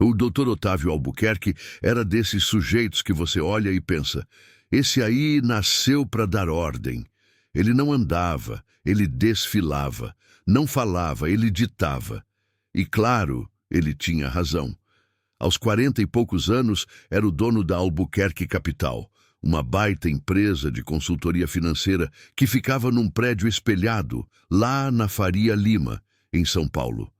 O Dr. Otávio Albuquerque era desses sujeitos que você olha e pensa, esse aí nasceu para dar ordem. Ele não andava, ele desfilava, não falava, ele ditava. E claro, ele tinha razão. Aos 40 e poucos anos, era o dono da Albuquerque Capital, uma baita empresa de consultoria financeira que ficava num prédio espelhado, lá na Faria Lima, em São Paulo.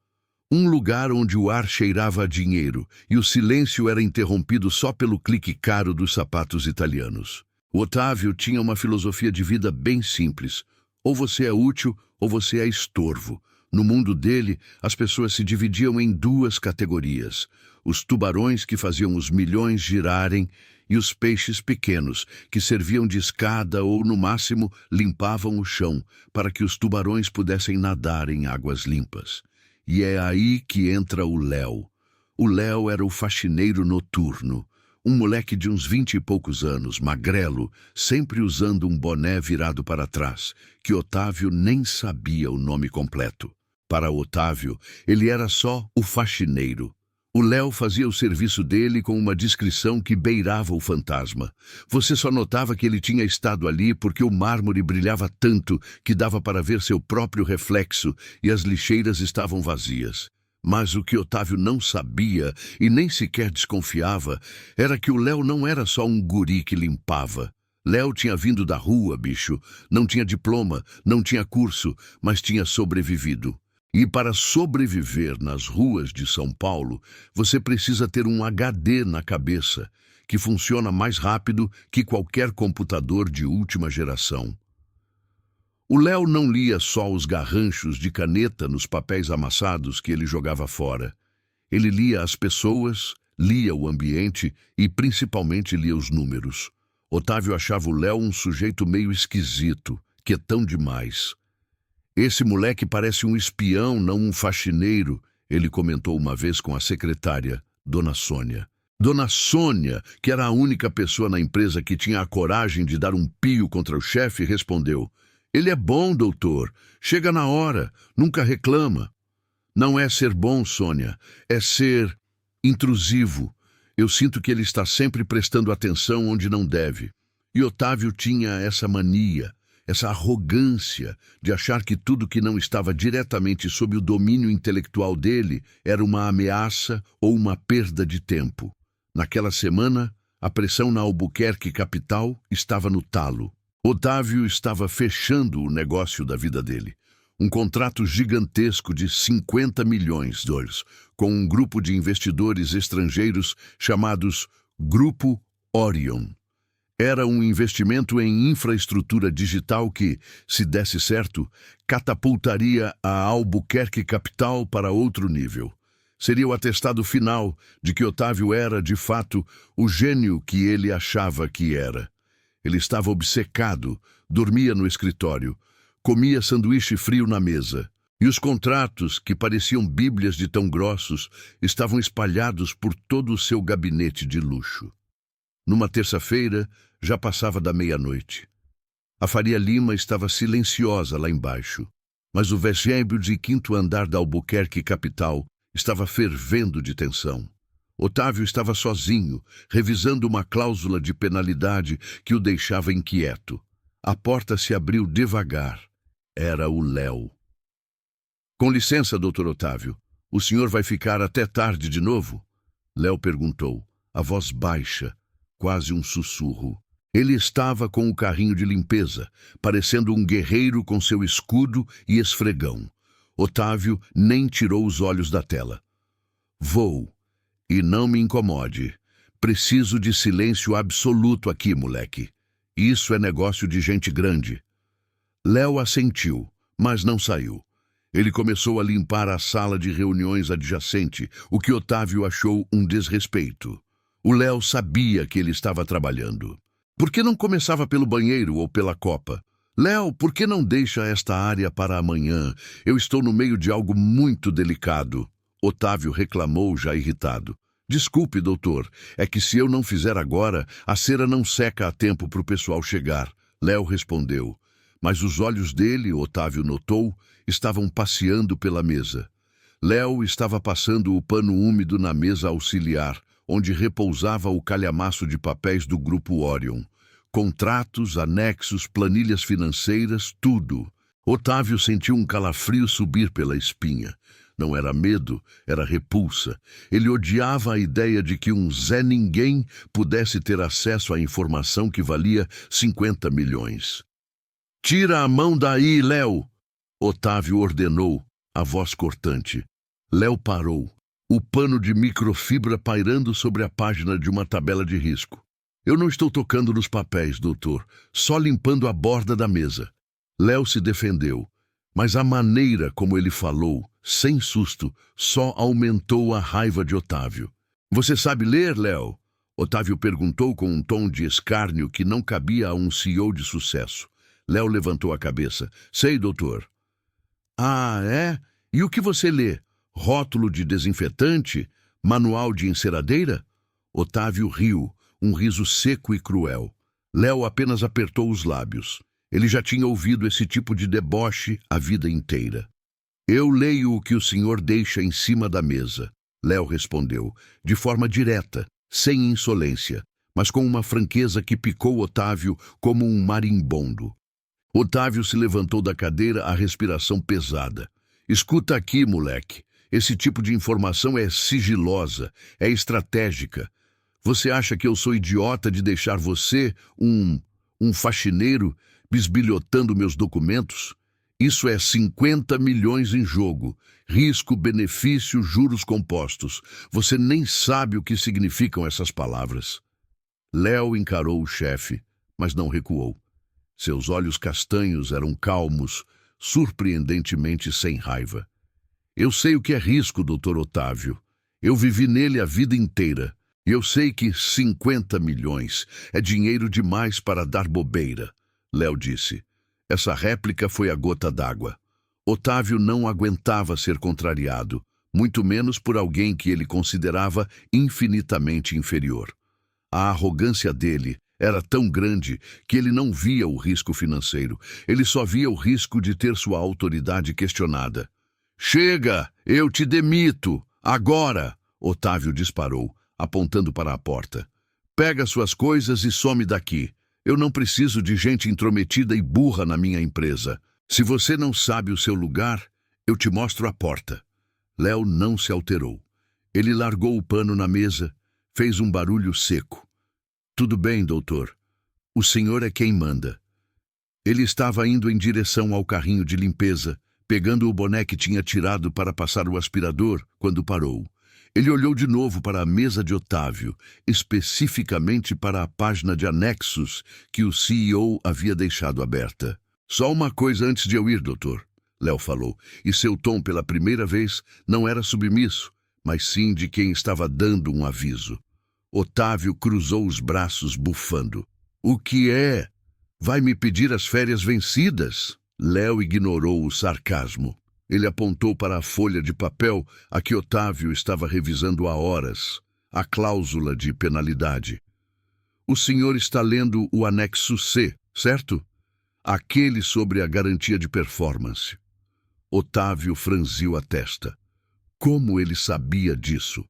Um lugar onde o ar cheirava a dinheiro e o silêncio era interrompido só pelo clique caro dos sapatos italianos. O Otávio tinha uma filosofia de vida bem simples. Ou você é útil ou você é estorvo. No mundo dele, as pessoas se dividiam em duas categorias. Os tubarões que faziam os milhões girarem e os peixes pequenos, que serviam de escada ou, no máximo, limpavam o chão para que os tubarões pudessem nadar em águas limpas. E é aí que entra o Léo. O Léo era o faxineiro noturno, um moleque de uns 20 e poucos anos, magrelo, sempre usando um boné virado para trás, que Otávio nem sabia o nome completo. Para Otávio, ele era só o faxineiro. O Léo fazia o serviço dele com uma discrição que beirava o fantasma. Você só notava que ele tinha estado ali porque o mármore brilhava tanto que dava para ver seu próprio reflexo e as lixeiras estavam vazias. Mas o que Otávio não sabia e nem sequer desconfiava era que o Léo não era só um guri que limpava. Léo tinha vindo da rua, bicho. Não tinha diploma, não tinha curso, mas tinha sobrevivido. E para sobreviver nas ruas de São Paulo, você precisa ter um HD na cabeça, que funciona mais rápido que qualquer computador de última geração. O Léo não lia só os garranchos de caneta nos papéis amassados que ele jogava fora. Ele lia as pessoas, lia o ambiente e principalmente lia os números. Otávio achava o Léo um sujeito meio esquisito, quietão demais. Esse moleque parece um espião, não um faxineiro, ele comentou uma vez com a secretária, Dona Sônia. Dona Sônia, que era a única pessoa na empresa que tinha a coragem de dar um pio contra o chefe, respondeu, ele é bom, doutor, chega na hora, nunca reclama. Não é ser bom, Sônia, é ser intrusivo. Eu sinto que ele está sempre prestando atenção onde não deve. E Otávio tinha essa mania, essa arrogância de achar que tudo que não estava diretamente sob o domínio intelectual dele era uma ameaça ou uma perda de tempo. Naquela semana, a pressão na Albuquerque Capital estava no talo. Otávio estava fechando o negócio da vida dele. Um contrato gigantesco de 50 milhões de dólares, com um grupo de investidores estrangeiros chamados Grupo Orion. Era um investimento em infraestrutura digital que, se desse certo, catapultaria a Albuquerque Capital para outro nível. Seria o atestado final de que Otávio era, de fato, o gênio que ele achava que era. Ele estava obcecado, dormia no escritório, comia sanduíche frio na mesa, e os contratos, que pareciam bíblias de tão grossos, estavam espalhados por todo o seu gabinete de luxo. Numa terça-feira, já passava da meia-noite. A Faria Lima estava silenciosa lá embaixo, mas o vestíbulo de 5º andar da Albuquerque Capital estava fervendo de tensão. Otávio estava sozinho, revisando uma cláusula de penalidade que o deixava inquieto. A porta se abriu devagar. Era o Léo. Com licença, doutor Otávio. O senhor vai ficar até tarde de novo? Léo perguntou, a voz baixa, quase um sussurro. Ele estava com o carrinho de limpeza, parecendo um guerreiro com seu escudo e esfregão. Otávio nem tirou os olhos da tela. Vou. E não me incomode. Preciso de silêncio absoluto aqui, moleque. Isso é negócio de gente grande. Léo assentiu, mas não saiu. Ele começou a limpar a sala de reuniões adjacente, o que Otávio achou um desrespeito. O Léo sabia que ele estava trabalhando. Por que não começava pelo banheiro ou pela copa? Léo, por que não deixa esta área para amanhã? Eu estou no meio de algo muito delicado. Otávio reclamou, já irritado. Desculpe, doutor, é que se eu não fizer agora, a cera não seca a tempo para o pessoal chegar. Léo respondeu, mas os olhos dele, Otávio notou, estavam passeando pela mesa. Léo estava passando o pano úmido na mesa auxiliar, onde repousava o calhamaço de papéis do Grupo Orion. Contratos, anexos, planilhas financeiras, tudo. Otávio sentiu um calafrio subir pela espinha. Não era medo, era repulsa. Ele odiava a ideia de que um Zé Ninguém pudesse ter acesso à informação que valia 50 milhões. "Tira a mão daí, Léo!" Otávio ordenou, a voz cortante. Léo parou, o pano de microfibra pairando sobre a página de uma tabela de risco. "Eu não estou tocando nos papéis, doutor, só limpando a borda da mesa." Léo se defendeu, mas a maneira como ele falou, sem susto, só aumentou a raiva de Otávio. "Você sabe ler, Léo?" Otávio perguntou com um tom de escárnio que não cabia a um CEO de sucesso. Léo levantou a cabeça. "Sei, doutor." "Ah, é? E o que você lê? Rótulo de desinfetante? Manual de enceradeira?" Otávio riu, um riso seco e cruel. Léo apenas apertou os lábios. Ele já tinha ouvido esse tipo de deboche a vida inteira. "Eu leio o que o senhor deixa em cima da mesa," Léo respondeu, de forma direta, sem insolência, mas com uma franqueza que picou Otávio como um marimbondo. Otávio se levantou da cadeira, a respiração pesada. "Escuta aqui, moleque. Esse tipo de informação é sigilosa, é estratégica. Você acha que eu sou idiota de deixar você, um faxineiro, bisbilhotando meus documentos? Isso é 50 milhões em jogo. Risco, benefício, juros compostos. Você nem sabe o que significam essas palavras." Léo encarou o chefe, mas não recuou. Seus olhos castanhos eram calmos, surpreendentemente sem raiva. "Eu sei o que é risco, doutor Otávio. Eu vivi nele a vida inteira. E eu sei que 50 milhões é dinheiro demais para dar bobeira," Léo disse. Essa réplica foi a gota d'água. Otávio não aguentava ser contrariado, muito menos por alguém que ele considerava infinitamente inferior. A arrogância dele era tão grande que ele não via o risco financeiro. Ele só via o risco de ter sua autoridade questionada. "Chega! Eu te demito! Agora!" Otávio disparou, apontando para a porta. "Pega suas coisas e some daqui. Eu não preciso de gente intrometida e burra na minha empresa. Se você não sabe o seu lugar, eu te mostro a porta." Léo não se alterou. Ele largou o pano na mesa, fez um barulho seco. "Tudo bem, doutor. O senhor é quem manda." Ele estava indo em direção ao carrinho de limpeza, pegando o boné que tinha tirado para passar o aspirador, quando parou. Ele olhou de novo para a mesa de Otávio, especificamente para a página de anexos que o CEO havia deixado aberta. "Só uma coisa antes de eu ir, doutor," Léo falou, e seu tom pela primeira vez não era submisso, mas sim de quem estava dando um aviso. Otávio cruzou os braços, bufando. "O que é? Vai me pedir as férias vencidas?" Léo ignorou o sarcasmo. Ele apontou para a folha de papel a que Otávio estava revisando há horas, a cláusula de penalidade. "O senhor está lendo o anexo C, certo? Aquele sobre a garantia de performance." Otávio franziu a testa. Como ele sabia disso?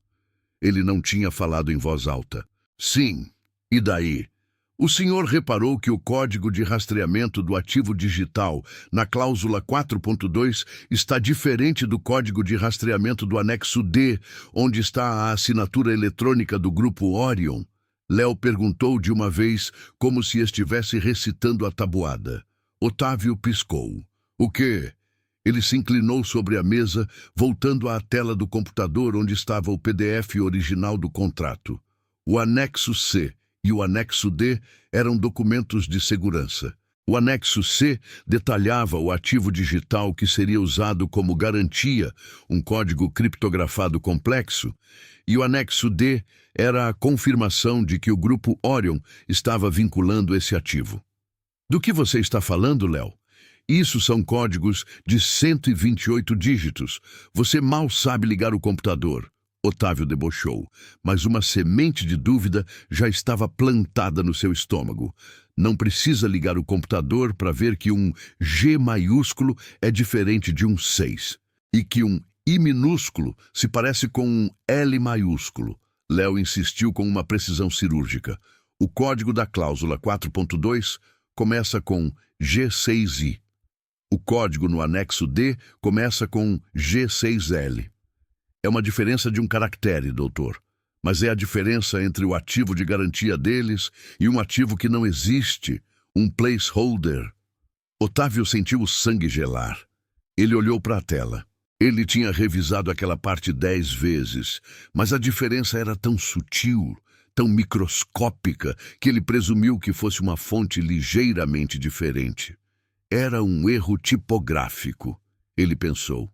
Ele não tinha falado em voz alta. "Sim, e daí? O senhor reparou que o código de rastreamento do ativo digital, na cláusula 4.2, está diferente do código de rastreamento do anexo D, onde está a assinatura eletrônica do Grupo Orion?" Léo perguntou de uma vez, como se estivesse recitando a tabuada. Otávio piscou. "O quê?" Ele se inclinou sobre a mesa, voltando à tela do computador onde estava o PDF original do contrato. O anexo C e o anexo D eram documentos de segurança. O anexo C detalhava o ativo digital que seria usado como garantia, um código criptografado complexo, e o anexo D era a confirmação de que o Grupo Orion estava vinculando esse ativo. "Do que você está falando, Léo? Isso são códigos de 128 dígitos. Você mal sabe ligar o computador." Otávio debochou, mas uma semente de dúvida já estava plantada no seu estômago. Não precisa ligar o computador para ver que um G maiúsculo é diferente de um 6, e que um I minúsculo se parece com um L maiúsculo. Léo insistiu com uma precisão cirúrgica. O código da cláusula 4.2 começa com G6I. O código no anexo D começa com G6L. É uma diferença de um caractere, doutor. Mas é a diferença entre o ativo de garantia deles e um ativo que não existe, um placeholder. Otávio sentiu o sangue gelar. Ele olhou para a tela. Ele tinha revisado aquela parte 10 vezes, mas a diferença era tão sutil, tão microscópica, que ele presumiu que fosse uma fonte ligeiramente diferente. Era um erro tipográfico, ele pensou.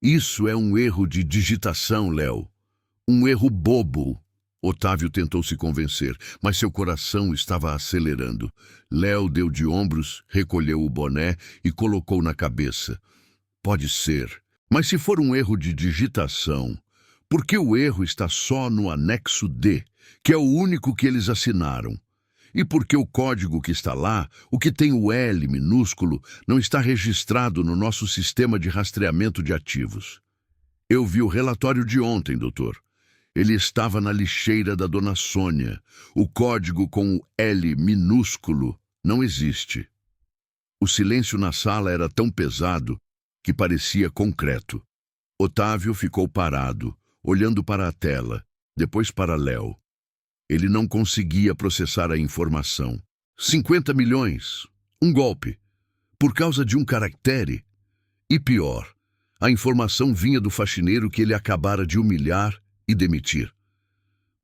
Isso é um erro de digitação, Léo. Um erro bobo. Otávio tentou se convencer, mas seu coração estava acelerando. Léo deu de ombros, recolheu o boné e colocou na cabeça. Pode ser, mas se for um erro de digitação, por que o erro está só no anexo D, que é o único que eles assinaram? E por que o código que está lá, o que tem o L minúsculo, não está registrado no nosso sistema de rastreamento de ativos? Eu vi o relatório de ontem, doutor. Ele estava na lixeira da dona Sônia. O código com o L minúsculo não existe. O silêncio na sala era tão pesado que parecia concreto. Otávio ficou parado, olhando para a tela, depois para Léo. Ele não conseguia processar a informação. 50 milhões. Um golpe. Por causa de um caractere. E pior, a informação vinha do faxineiro que ele acabara de humilhar e demitir.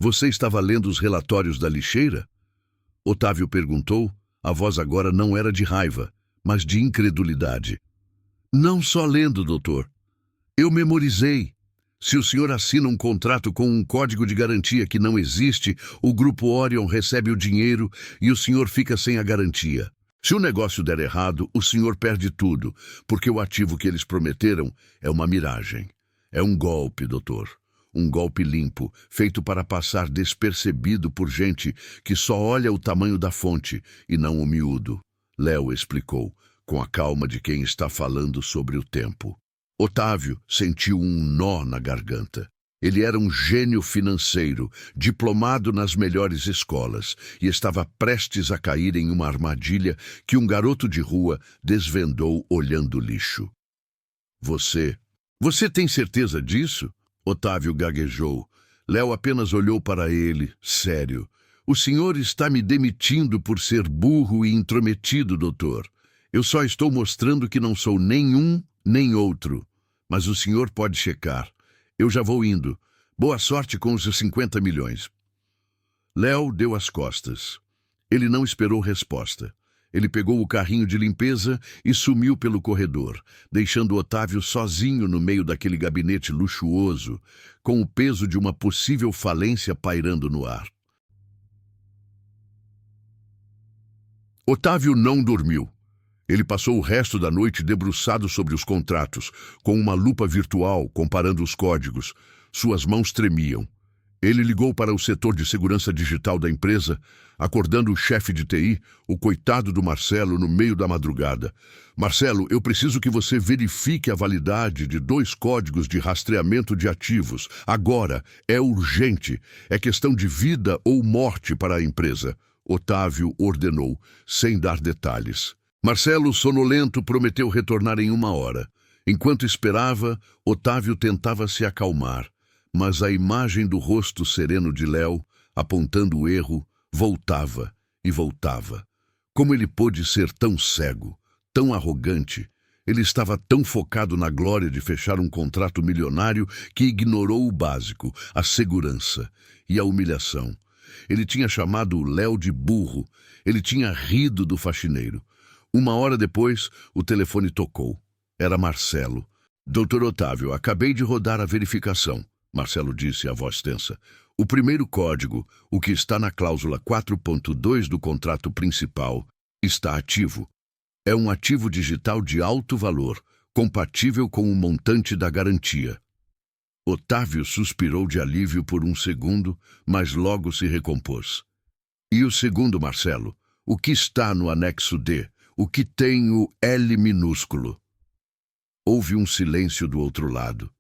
Você estava lendo os relatórios da lixeira? Otávio perguntou. A voz agora não era de raiva, mas de incredulidade. Não só lendo, doutor. Eu memorizei. Se o senhor assina um contrato com um código de garantia que não existe, o Grupo Orion recebe o dinheiro e o senhor fica sem a garantia. Se o negócio der errado, o senhor perde tudo, porque o ativo que eles prometeram é uma miragem. É um golpe, doutor. Um golpe limpo, feito para passar despercebido por gente que só olha o tamanho da fonte e não o miúdo. Léo explicou, com a calma de quem está falando sobre o tempo. Otávio sentiu um nó na garganta. Ele era um gênio financeiro, diplomado nas melhores escolas, e estava prestes a cair em uma armadilha que um garoto de rua desvendou olhando o lixo. Você tem certeza disso? Otávio gaguejou. Léo apenas olhou para ele, sério. O senhor está me demitindo por ser burro e intrometido, doutor. Eu só estou mostrando que não sou nem um nem outro. Mas o senhor pode checar. Eu já vou indo. Boa sorte com os 50 milhões. Léo deu as costas. Ele não esperou resposta. Ele pegou o carrinho de limpeza e sumiu pelo corredor, deixando Otávio sozinho no meio daquele gabinete luxuoso, com o peso de uma possível falência pairando no ar. Otávio não dormiu. Ele passou o resto da noite debruçado sobre os contratos, com uma lupa virtual comparando os códigos. Suas mãos tremiam. Ele ligou para o setor de segurança digital da empresa, acordando o chefe de TI, o coitado do Marcelo, no meio da madrugada. Marcelo, eu preciso que você verifique a validade de 2 códigos de rastreamento de ativos. Agora, é urgente. É questão de vida ou morte para a empresa. Otávio ordenou, sem dar detalhes. Marcelo, sonolento, prometeu retornar em 1 hora. Enquanto esperava, Otávio tentava se acalmar, mas a imagem do rosto sereno de Léo, apontando o erro, voltava e voltava. Como ele pôde ser tão cego, tão arrogante? Ele estava tão focado na glória de fechar um contrato milionário que ignorou o básico, a segurança e a humilhação. Ele tinha chamado o Léo de burro, ele tinha rido do faxineiro. 1 hora depois, o telefone tocou. Era Marcelo. Doutor Otávio, acabei de rodar a verificação, Marcelo disse, a voz tensa. O primeiro código, o que está na cláusula 4.2 do contrato principal, está ativo. É um ativo digital de alto valor, compatível com o montante da garantia. Otávio suspirou de alívio por 1 segundo, mas logo se recompôs. E o segundo, Marcelo? O que está no anexo D? O que tem o L minúsculo? Houve um silêncio do outro lado.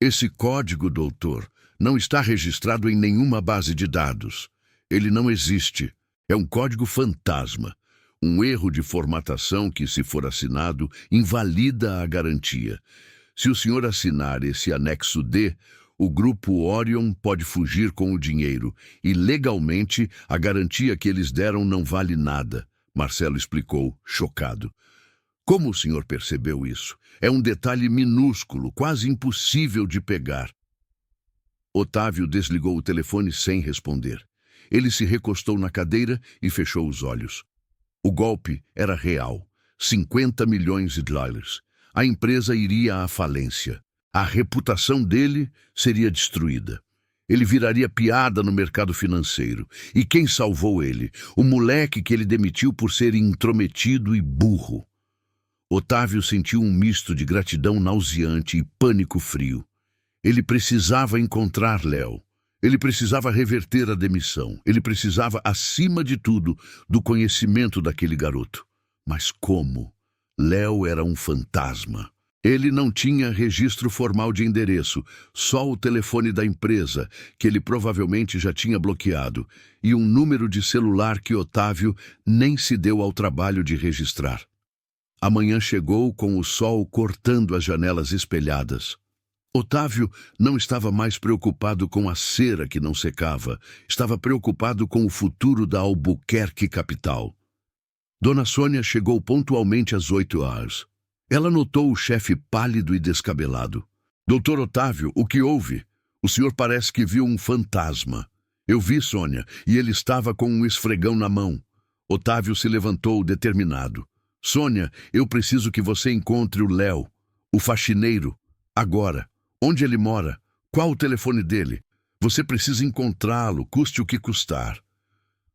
Esse código, doutor, não está registrado em nenhuma base de dados. Ele não existe. É um código fantasma. Um erro de formatação que, se for assinado, invalida a garantia. Se o senhor assinar esse anexo D, o grupo Orion pode fugir com o dinheiro e, legalmente, a garantia que eles deram não vale nada, Marcelo explicou, chocado. Como o senhor percebeu isso? É um detalhe minúsculo, quase impossível de pegar. Otávio desligou o telefone sem responder. Ele se recostou na cadeira e fechou os olhos. O golpe era real. 50 milhões de dólares. A empresa iria à falência. A reputação dele seria destruída. Ele viraria piada no mercado financeiro. E quem salvou ele? O moleque que ele demitiu por ser intrometido e burro. Otávio sentiu um misto de gratidão nauseante e pânico frio. Ele precisava encontrar Léo. Ele precisava reverter a demissão. Ele precisava, acima de tudo, do conhecimento daquele garoto. Mas como? Léo era um fantasma. Ele não tinha registro formal de endereço, só o telefone da empresa, que ele provavelmente já tinha bloqueado, e um número de celular que Otávio nem se deu ao trabalho de registrar. A manhã chegou com o sol cortando as janelas espelhadas. Otávio não estava mais preocupado com a cera que não secava, estava preocupado com o futuro da Albuquerque Capital. Dona Sônia chegou pontualmente às 8h. Ela notou o chefe pálido e descabelado. Doutor Otávio, o que houve? O senhor parece que viu um fantasma. Eu vi, Sônia, e ele estava com um esfregão na mão. Otávio se levantou determinado. Sônia, eu preciso que você encontre o Léo, o faxineiro. Agora. Onde ele mora? Qual o telefone dele? Você precisa encontrá-lo, custe o que custar.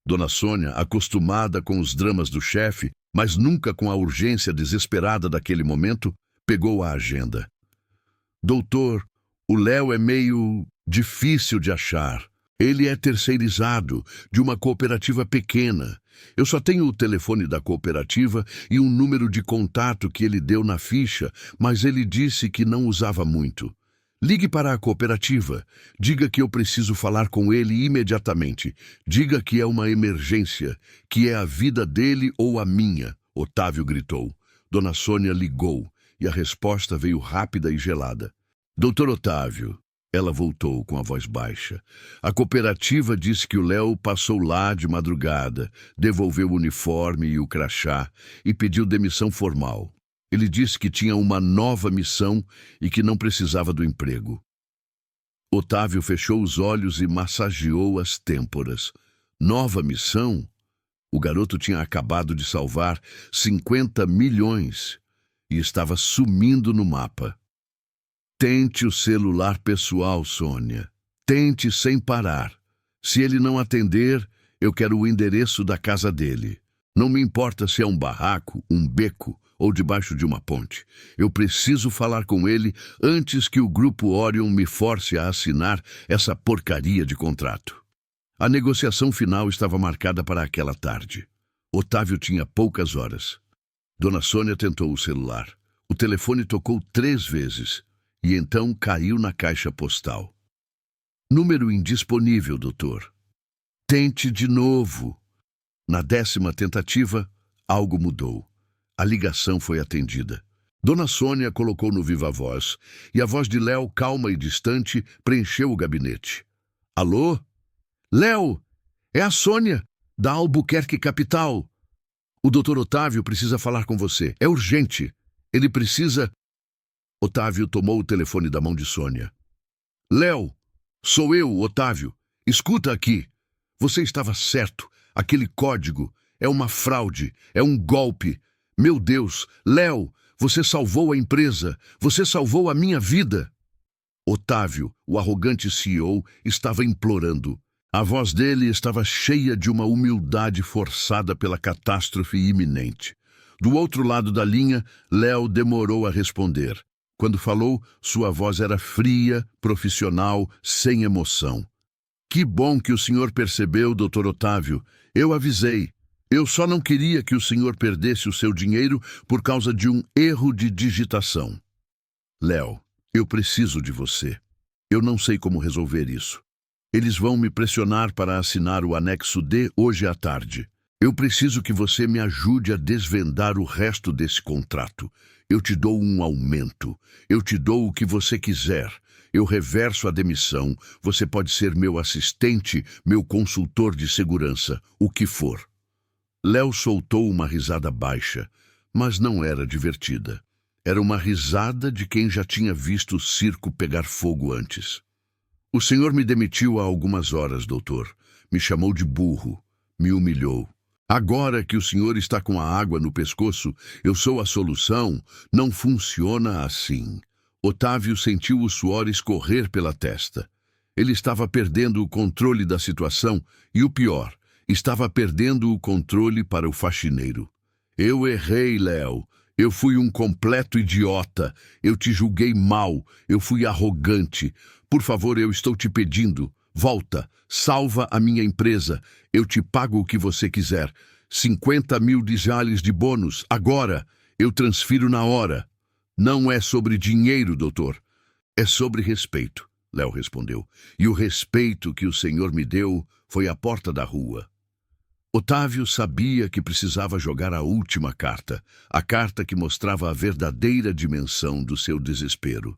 Dona Sônia, acostumada com os dramas do chefe, mas nunca com a urgência desesperada daquele momento, pegou a agenda. Doutor, o Léo é meio difícil de achar. Ele é terceirizado, de uma cooperativa pequena. Eu só tenho o telefone da cooperativa e um número de contato que ele deu na ficha, mas ele disse que não usava muito. Ligue para a cooperativa. Diga que eu preciso falar com ele imediatamente. Diga que é uma emergência, que é a vida dele ou a minha, Otávio gritou. Dona Sônia ligou e a resposta veio rápida e gelada. Doutor Otávio, ela voltou com a voz baixa. A cooperativa disse que o Léo passou lá de madrugada, devolveu o uniforme e o crachá e pediu demissão formal. Ele disse que tinha uma nova missão e que não precisava do emprego. Otávio fechou os olhos e massageou as têmporas. Nova missão? O garoto tinha acabado de salvar 50 milhões e estava sumindo no mapa. Tente o celular pessoal, Sônia. Tente sem parar. Se ele não atender, eu quero o endereço da casa dele. Não me importa se é um barraco, um beco ou debaixo de uma ponte. Eu preciso falar com ele antes que o Grupo Orion me force a assinar essa porcaria de contrato. A negociação final estava marcada para aquela tarde. Otávio tinha poucas horas. Dona Sônia tentou o celular. O telefone tocou 3 vezes e então caiu na caixa postal. Número indisponível, doutor. Tente de novo. Na 10ª tentativa, algo mudou. A ligação foi atendida. Dona Sônia colocou no viva-voz e a voz de Léo, calma e distante, preencheu o gabinete. Alô? Léo, é a Sônia, da Albuquerque Capital. O doutor Otávio precisa falar com você. É urgente. Ele precisa... Otávio tomou o telefone da mão de Sônia. Léo, sou eu, Otávio. Escuta aqui. Você estava certo. Aquele código é uma fraude, é um golpe. Meu Deus, Léo, você salvou a empresa. Você salvou a minha vida. Otávio, o arrogante CEO, estava implorando. A voz dele estava cheia de uma humildade forçada pela catástrofe iminente. Do outro lado da linha, Léo demorou a responder. Quando falou, sua voz era fria, profissional, sem emoção. Que bom que o senhor percebeu, doutor Otávio. Eu avisei. Eu só não queria que o senhor perdesse o seu dinheiro por causa de um erro de digitação. Léo, Eu preciso de você. Eu não sei como resolver isso. Eles vão me pressionar para assinar o anexo D hoje à tarde. Eu preciso que você me ajude a desvendar o resto desse contrato. Eu te dou um aumento. Eu te dou o que você quiser. Eu reverso a demissão. Você pode ser meu assistente, meu consultor de segurança, o que for. Léo soltou uma risada baixa, mas não era divertida. Era uma risada de quem já tinha visto o circo pegar fogo antes. O senhor me demitiu há algumas horas, doutor. Me chamou de burro. Me humilhou. Agora que o senhor está com a água no pescoço, eu sou a solução. Não funciona assim. Otávio sentiu o suor escorrer pela testa. Ele estava perdendo o controle da situação e, o pior, estava perdendo o controle para o faxineiro. Eu errei, Léo. Eu fui um completo idiota. Eu te julguei mal. Eu fui arrogante. Por favor, eu estou te pedindo. Volta. Salva a minha empresa. Eu te pago o que você quiser. 50 mil dijales de bônus. Agora. Eu transfiro na hora. Não é sobre dinheiro, doutor. É sobre respeito, Léo respondeu. E o respeito que o senhor me deu foi a porta da rua. Otávio sabia que precisava jogar a última carta, a carta que mostrava a verdadeira dimensão do seu desespero.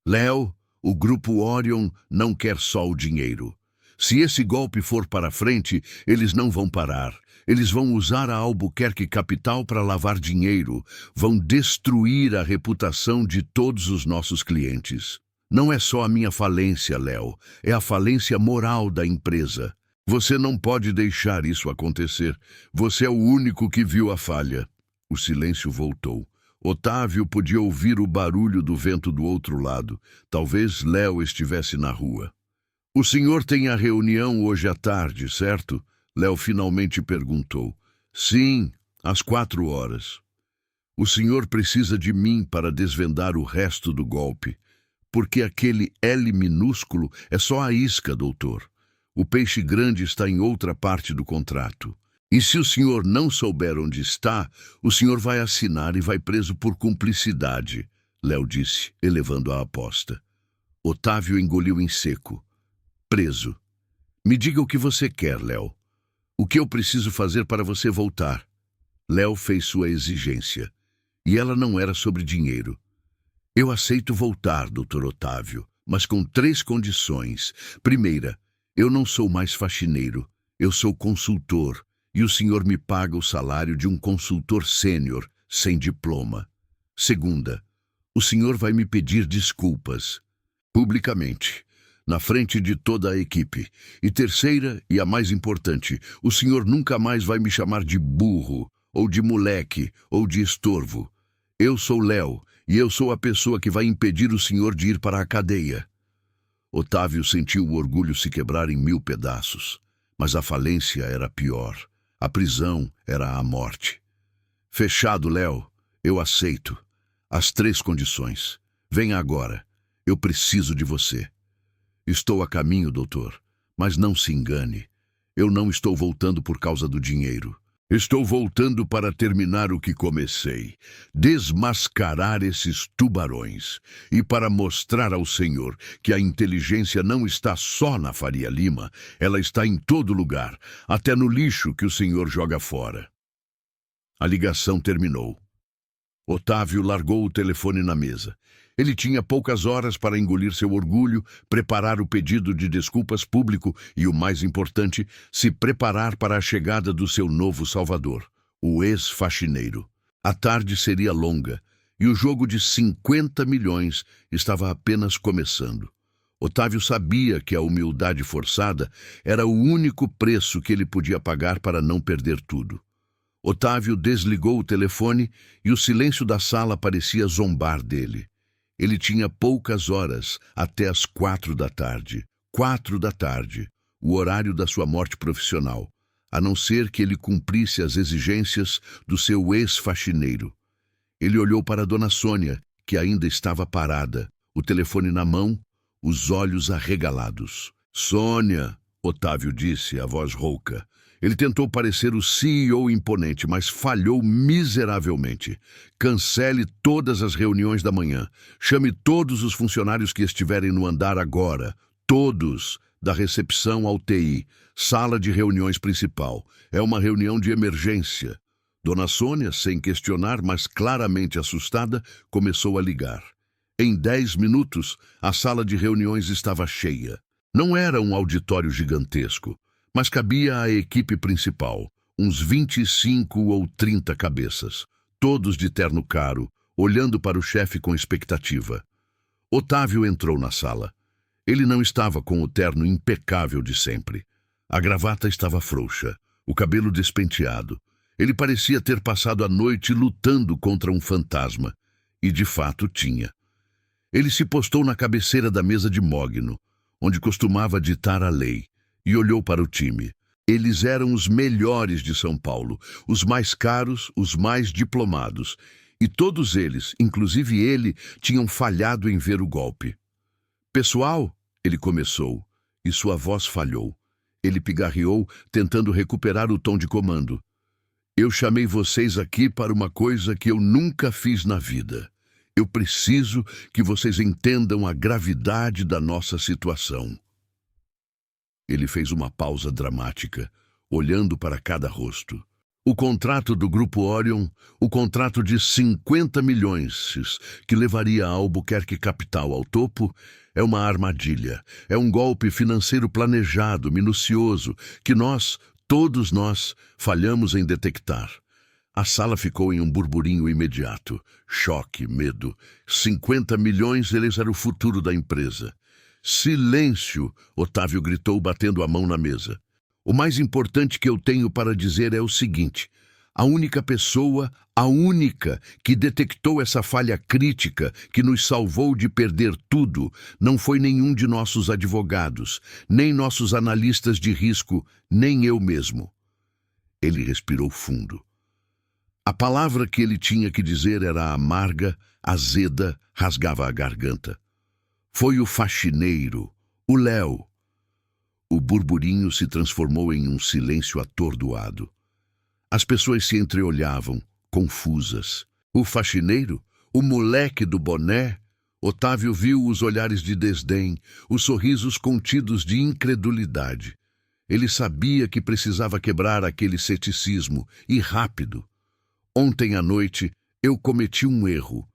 Léo, o grupo Orion não quer só o dinheiro. Se esse golpe for para frente, eles não vão parar. Eles vão usar a Albuquerque Capital para lavar dinheiro, vão destruir a reputação de todos os nossos clientes. Não é só a minha falência, Léo, é a falência moral da empresa. Você não pode deixar isso acontecer. Você é o único que viu a falha. O silêncio voltou. Otávio podia ouvir o barulho do vento do outro lado. Talvez Léo estivesse na rua. O senhor tem a reunião hoje à tarde, certo? Léo finalmente perguntou. Sim, às 4 horas. O senhor precisa de mim para desvendar o resto do golpe. Porque aquele L minúsculo é só a isca, doutor. O peixe grande está em outra parte do contrato. E se o senhor não souber onde está, o senhor vai assinar e vai preso por cumplicidade, Léo disse, elevando a aposta. Otávio engoliu em seco. Preso. Me diga o que você quer, Léo. O que eu preciso fazer para você voltar? Léo fez sua exigência. E ela não era sobre dinheiro. Eu aceito voltar, doutor Otávio, mas com 3 condições. Primeira, eu não sou mais faxineiro, eu sou consultor, e o senhor me paga o salário de um consultor sênior, sem diploma. Segunda, o senhor vai me pedir desculpas, publicamente, na frente de toda a equipe. E terceira, e a mais importante, o senhor nunca mais vai me chamar de burro, ou de moleque, ou de estorvo. Eu sou Léo, e eu sou a pessoa que vai impedir o senhor de ir para a cadeia. Otávio sentiu o orgulho se quebrar em 1000 pedaços, mas a falência era pior. A prisão era a morte. Fechado, Léo. Eu aceito. As 3 condições. Venha agora. Eu preciso de você. Estou a caminho, doutor, mas não se engane. Eu não estou voltando por causa do dinheiro. Estou voltando para terminar o que comecei, desmascarar esses tubarões e para mostrar ao senhor que a inteligência não está só na Faria Lima, ela está em todo lugar, até no lixo que o senhor joga fora. A ligação terminou. Otávio largou o telefone na mesa. Ele tinha poucas horas para engolir seu orgulho, preparar o pedido de desculpas público e, o mais importante, se preparar para a chegada do seu novo salvador, o ex-faxineiro. A tarde seria longa e o jogo de 50 milhões estava apenas começando. Otávio sabia que a humildade forçada era o único preço que ele podia pagar para não perder tudo. Otávio desligou o telefone e o silêncio da sala parecia zombar dele. Ele tinha poucas horas, até as 4 da tarde. 4 da tarde, o horário da sua morte profissional, a não ser que ele cumprisse as exigências do seu ex-faxineiro. Ele olhou para Dona Sônia, que ainda estava parada, o telefone na mão, os olhos arregalados. Sônia, Otávio disse, a voz rouca, Ele tentou parecer o CEO imponente, mas falhou miseravelmente. Cancele todas as reuniões da manhã. Chame todos os funcionários que estiverem no andar agora. Todos, da recepção ao TI. Sala de reuniões principal. É uma reunião de emergência. Dona Sônia, sem questionar, mas claramente assustada, começou a ligar. Em 10 minutos, a sala de reuniões estava cheia. Não era um auditório gigantesco, mas cabia à equipe principal, uns 25 ou 30 cabeças, todos de terno caro, olhando para o chefe com expectativa. Otávio entrou na sala. Ele não estava com o terno impecável de sempre. A gravata estava frouxa, o cabelo despenteado. Ele parecia ter passado a noite lutando contra um fantasma, e de fato tinha. Ele se postou na cabeceira da mesa de mogno, onde costumava ditar a lei, e olhou para o time. Eles eram os melhores de São Paulo, os mais caros, os mais diplomados, e todos eles, inclusive ele, tinham falhado em ver o golpe. Pessoal, ele começou, e sua voz falhou. Ele pigarreou, tentando recuperar o tom de comando. Eu chamei vocês aqui para uma coisa que eu nunca fiz na vida. Eu preciso que vocês entendam a gravidade da nossa situação. Ele fez uma pausa dramática, olhando para cada rosto. O contrato do Grupo Orion, o contrato de 50 milhões, que levaria a Albuquerque Capital ao topo, é uma armadilha. É um golpe financeiro planejado, minucioso, que nós, todos nós, falhamos em detectar. A sala ficou em um burburinho imediato. Choque, medo. 50 milhões, eles eram o futuro da empresa. Silêncio! Otávio gritou, batendo a mão na mesa. O mais importante que eu tenho para dizer é o seguinte: a única pessoa, a única que detectou essa falha crítica que nos salvou de perder tudo, não foi nenhum de nossos advogados, nem nossos analistas de risco, nem eu mesmo. Ele respirou fundo. A palavra que ele tinha que dizer era amarga, azeda, rasgava a garganta. Foi o faxineiro, o Léo. O burburinho se transformou em um silêncio atordoado. As pessoas se entreolhavam, confusas. O faxineiro? O moleque do boné? Otávio viu os olhares de desdém, os sorrisos contidos de incredulidade. Ele sabia que precisava quebrar aquele ceticismo, e rápido. Ontem à noite, eu cometi um erro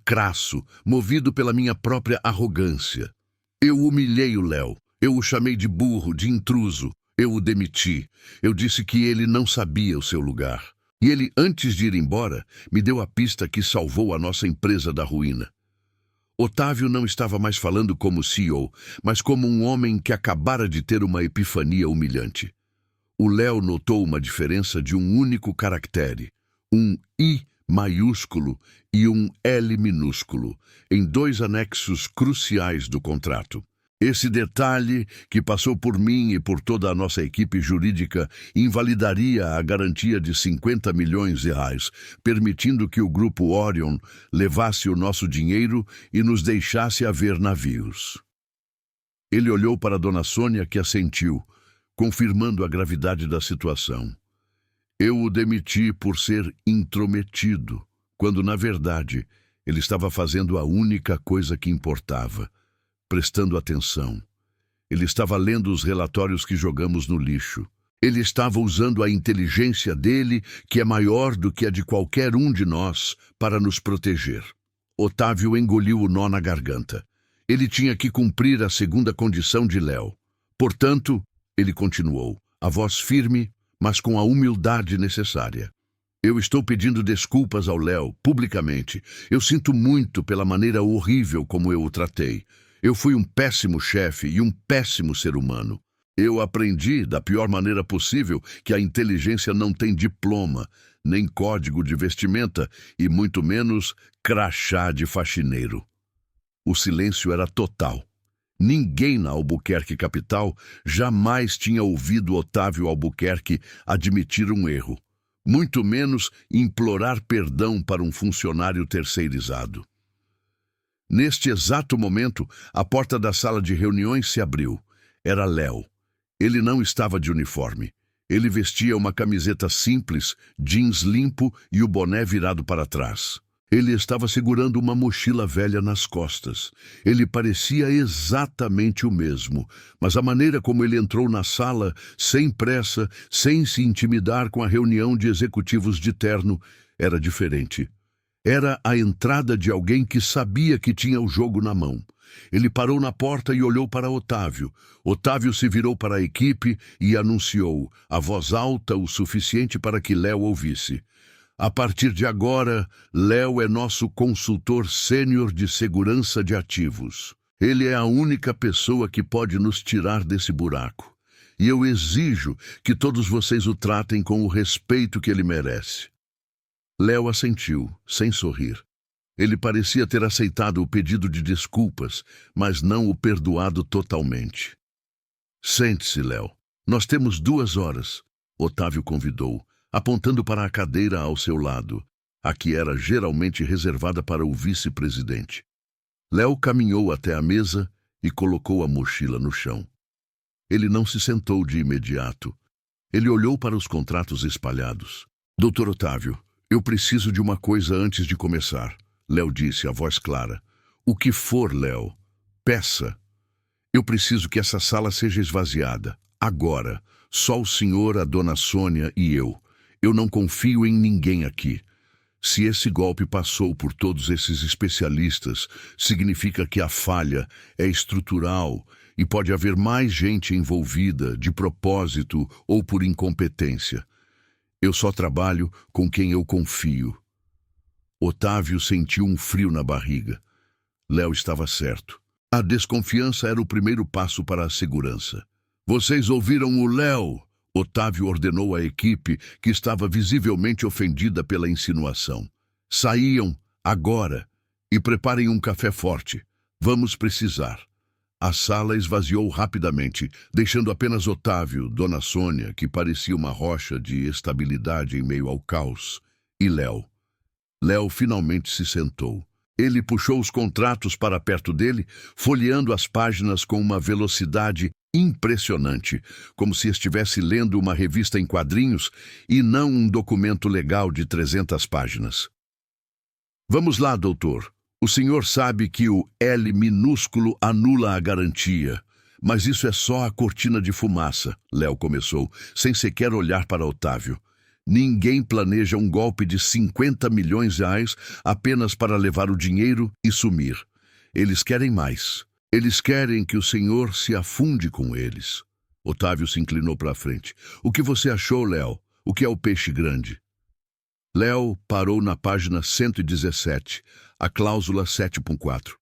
crasso, movido pela minha própria arrogância. Eu humilhei o Léo, eu o chamei de burro, de intruso, eu o demiti. Eu disse que ele não sabia o seu lugar. E ele, antes de ir embora, me deu a pista que salvou a nossa empresa da ruína. Otávio não estava mais falando como CEO, mas como um homem que acabara de ter uma epifania humilhante. O Léo notou uma diferença de um único caractere, um I maiúsculo e um L minúsculo, em 2 anexos cruciais do contrato. Esse detalhe, que passou por mim e por toda a nossa equipe jurídica, invalidaria a garantia de 50 milhões de reais, permitindo que o Grupo Orion levasse o nosso dinheiro e nos deixasse haver navios. Ele olhou para Dona Sônia, que assentiu, confirmando a gravidade da situação. Eu o demiti por ser intrometido, quando, na verdade, ele estava fazendo a única coisa que importava, prestando atenção. Ele estava lendo os relatórios que jogamos no lixo. Ele estava usando a inteligência dele, que é maior do que a de qualquer um de nós, para nos proteger. Otávio engoliu o nó na garganta. Ele tinha que cumprir a segunda condição de Léo. Portanto, ele continuou, a voz firme, mas com a humildade necessária. Eu estou pedindo desculpas ao Léo, publicamente. Eu sinto muito pela maneira horrível como eu o tratei. Eu fui um péssimo chefe e um péssimo ser humano. Eu aprendi, da pior maneira possível, que a inteligência não tem diploma, nem código de vestimenta e muito menos crachá de faxineiro. O silêncio era total. Ninguém na Albuquerque Capital jamais tinha ouvido Otávio Albuquerque admitir um erro, muito menos implorar perdão para um funcionário terceirizado. Neste exato momento, a porta da sala de reuniões se abriu. Era Léo. Ele não estava de uniforme. Ele vestia uma camiseta simples, jeans limpo e o boné virado para trás. Ele estava segurando uma mochila velha nas costas. Ele parecia exatamente o mesmo, mas a maneira como ele entrou na sala, sem pressa, sem se intimidar com a reunião de executivos de terno, era diferente. Era a entrada de alguém que sabia que tinha o jogo na mão. Ele parou na porta e olhou para Otávio. Otávio se virou para a equipe e anunciou, a voz alta o suficiente para que Léo ouvisse. A partir de agora, Léo é nosso consultor sênior de segurança de ativos. Ele é a única pessoa que pode nos tirar desse buraco. E eu exijo que todos vocês o tratem com o respeito que ele merece. Léo assentiu, sem sorrir. Ele parecia ter aceitado o pedido de desculpas, mas não o perdoado totalmente. Sente-se, Léo. Nós temos 2 horas, Otávio convidou, apontando para a cadeira ao seu lado, a que era geralmente reservada para o vice-presidente. Léo caminhou até a mesa e colocou a mochila no chão. Ele não se sentou de imediato. Ele olhou para os contratos espalhados. Doutor Otávio, eu preciso de uma coisa antes de começar. Léo disse, a voz clara. O que for, Léo. Peça. Eu preciso que essa sala seja esvaziada. Agora. Só o senhor, a dona Sônia e eu. Eu não confio em ninguém aqui. Se esse golpe passou por todos esses especialistas, significa que a falha é estrutural e pode haver mais gente envolvida, de propósito ou por incompetência. Eu só trabalho com quem eu confio. Otávio sentiu um frio na barriga. Léo estava certo. A desconfiança era o primeiro passo para a segurança. Vocês ouviram o Léo? Otávio ordenou à equipe, que estava visivelmente ofendida pela insinuação. Saiam, agora, e preparem um café forte. Vamos precisar. A sala esvaziou rapidamente, deixando apenas Otávio, dona Sônia, que parecia uma rocha de estabilidade em meio ao caos, e Léo. Léo finalmente se sentou. Ele puxou os contratos para perto dele, folheando as páginas com uma velocidade impressionante, como se estivesse lendo uma revista em quadrinhos e não um documento legal de 300 páginas. Vamos lá, doutor. O senhor sabe que o L minúsculo anula a garantia, mas isso é só a cortina de fumaça, Léo começou, sem sequer olhar para Otávio. Ninguém planeja um golpe de 50 milhões de reais apenas para levar o dinheiro e sumir. Eles querem mais. Eles querem que o senhor se afunde com eles. Otávio se inclinou para a frente. O que você achou, Léo? O que é o peixe grande? Léo parou na página 117, a cláusula 7.4.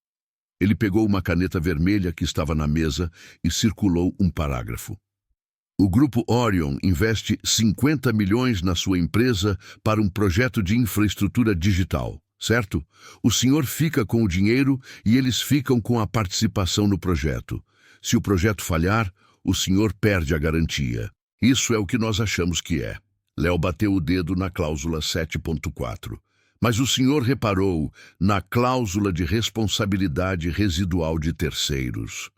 Ele pegou uma caneta vermelha que estava na mesa e circulou um parágrafo. O Grupo Orion investe 50 milhões na sua empresa para um projeto de infraestrutura digital, certo? O senhor fica com o dinheiro e eles ficam com a participação no projeto. Se o projeto falhar, o senhor perde a garantia. Isso é o que nós achamos que é. Léo bateu o dedo na cláusula 7.4. Mas o senhor reparou na cláusula de responsabilidade residual de terceiros.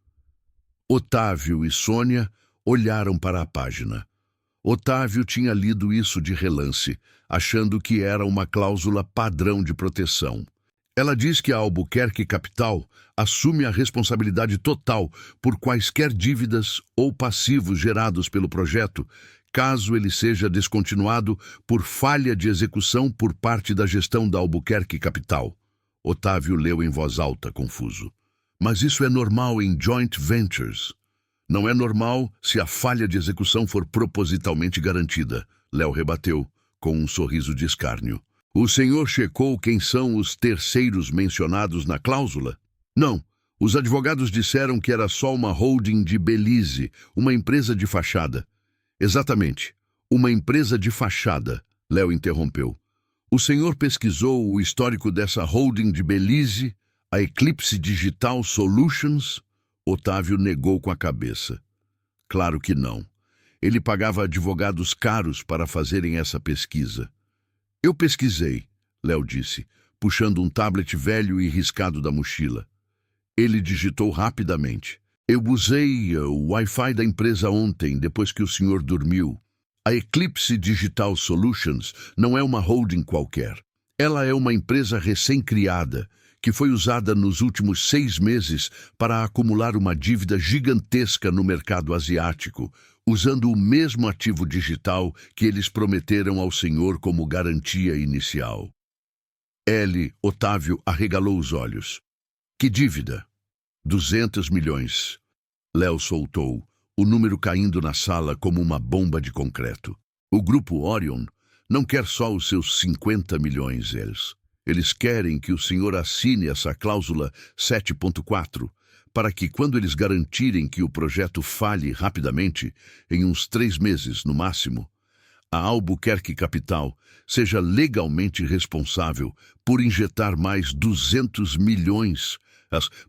Otávio e Sônia olharam para a página. Otávio tinha lido isso de relance, achando que era uma cláusula padrão de proteção. Ela diz que a Albuquerque Capital assume a responsabilidade total por quaisquer dívidas ou passivos gerados pelo projeto, caso ele seja descontinuado por falha de execução por parte da gestão da Albuquerque Capital. Otávio leu em voz alta, confuso. Mas isso é normal em joint ventures. Não é normal se a falha de execução for propositalmente garantida, Léo rebateu, com um sorriso de escárnio. O senhor checou quem são os terceiros mencionados na cláusula? Não. Os advogados disseram que era só uma holding de Belize, uma empresa de fachada. Exatamente. Uma empresa de fachada, Léo interrompeu. O senhor pesquisou o histórico dessa holding de Belize, a Eclipse Digital Solutions? Otávio negou com a cabeça. Claro que não. Ele pagava advogados caros para fazerem essa pesquisa. Eu pesquisei, Léo disse, puxando um tablet velho e riscado da mochila. Ele digitou rapidamente. Eu usei o Wi-Fi da empresa ontem, depois que o senhor dormiu. A Eclipse Digital Solutions não é uma holding qualquer. Ela é uma empresa recém-criada que foi usada nos últimos 6 meses para acumular uma dívida gigantesca no mercado asiático, usando o mesmo ativo digital que eles prometeram ao senhor como garantia inicial. Otávio arregalou os olhos. Que dívida? 200 milhões. Léo soltou, o número caindo na sala como uma bomba de concreto. O grupo Orion não quer só os seus 50 milhões, Eles querem que o senhor assine essa cláusula 7.4 para que, quando eles garantirem que o projeto falhe rapidamente, em uns 3 meses no máximo, a Albuquerque Capital seja legalmente responsável por injetar mais 200 milhões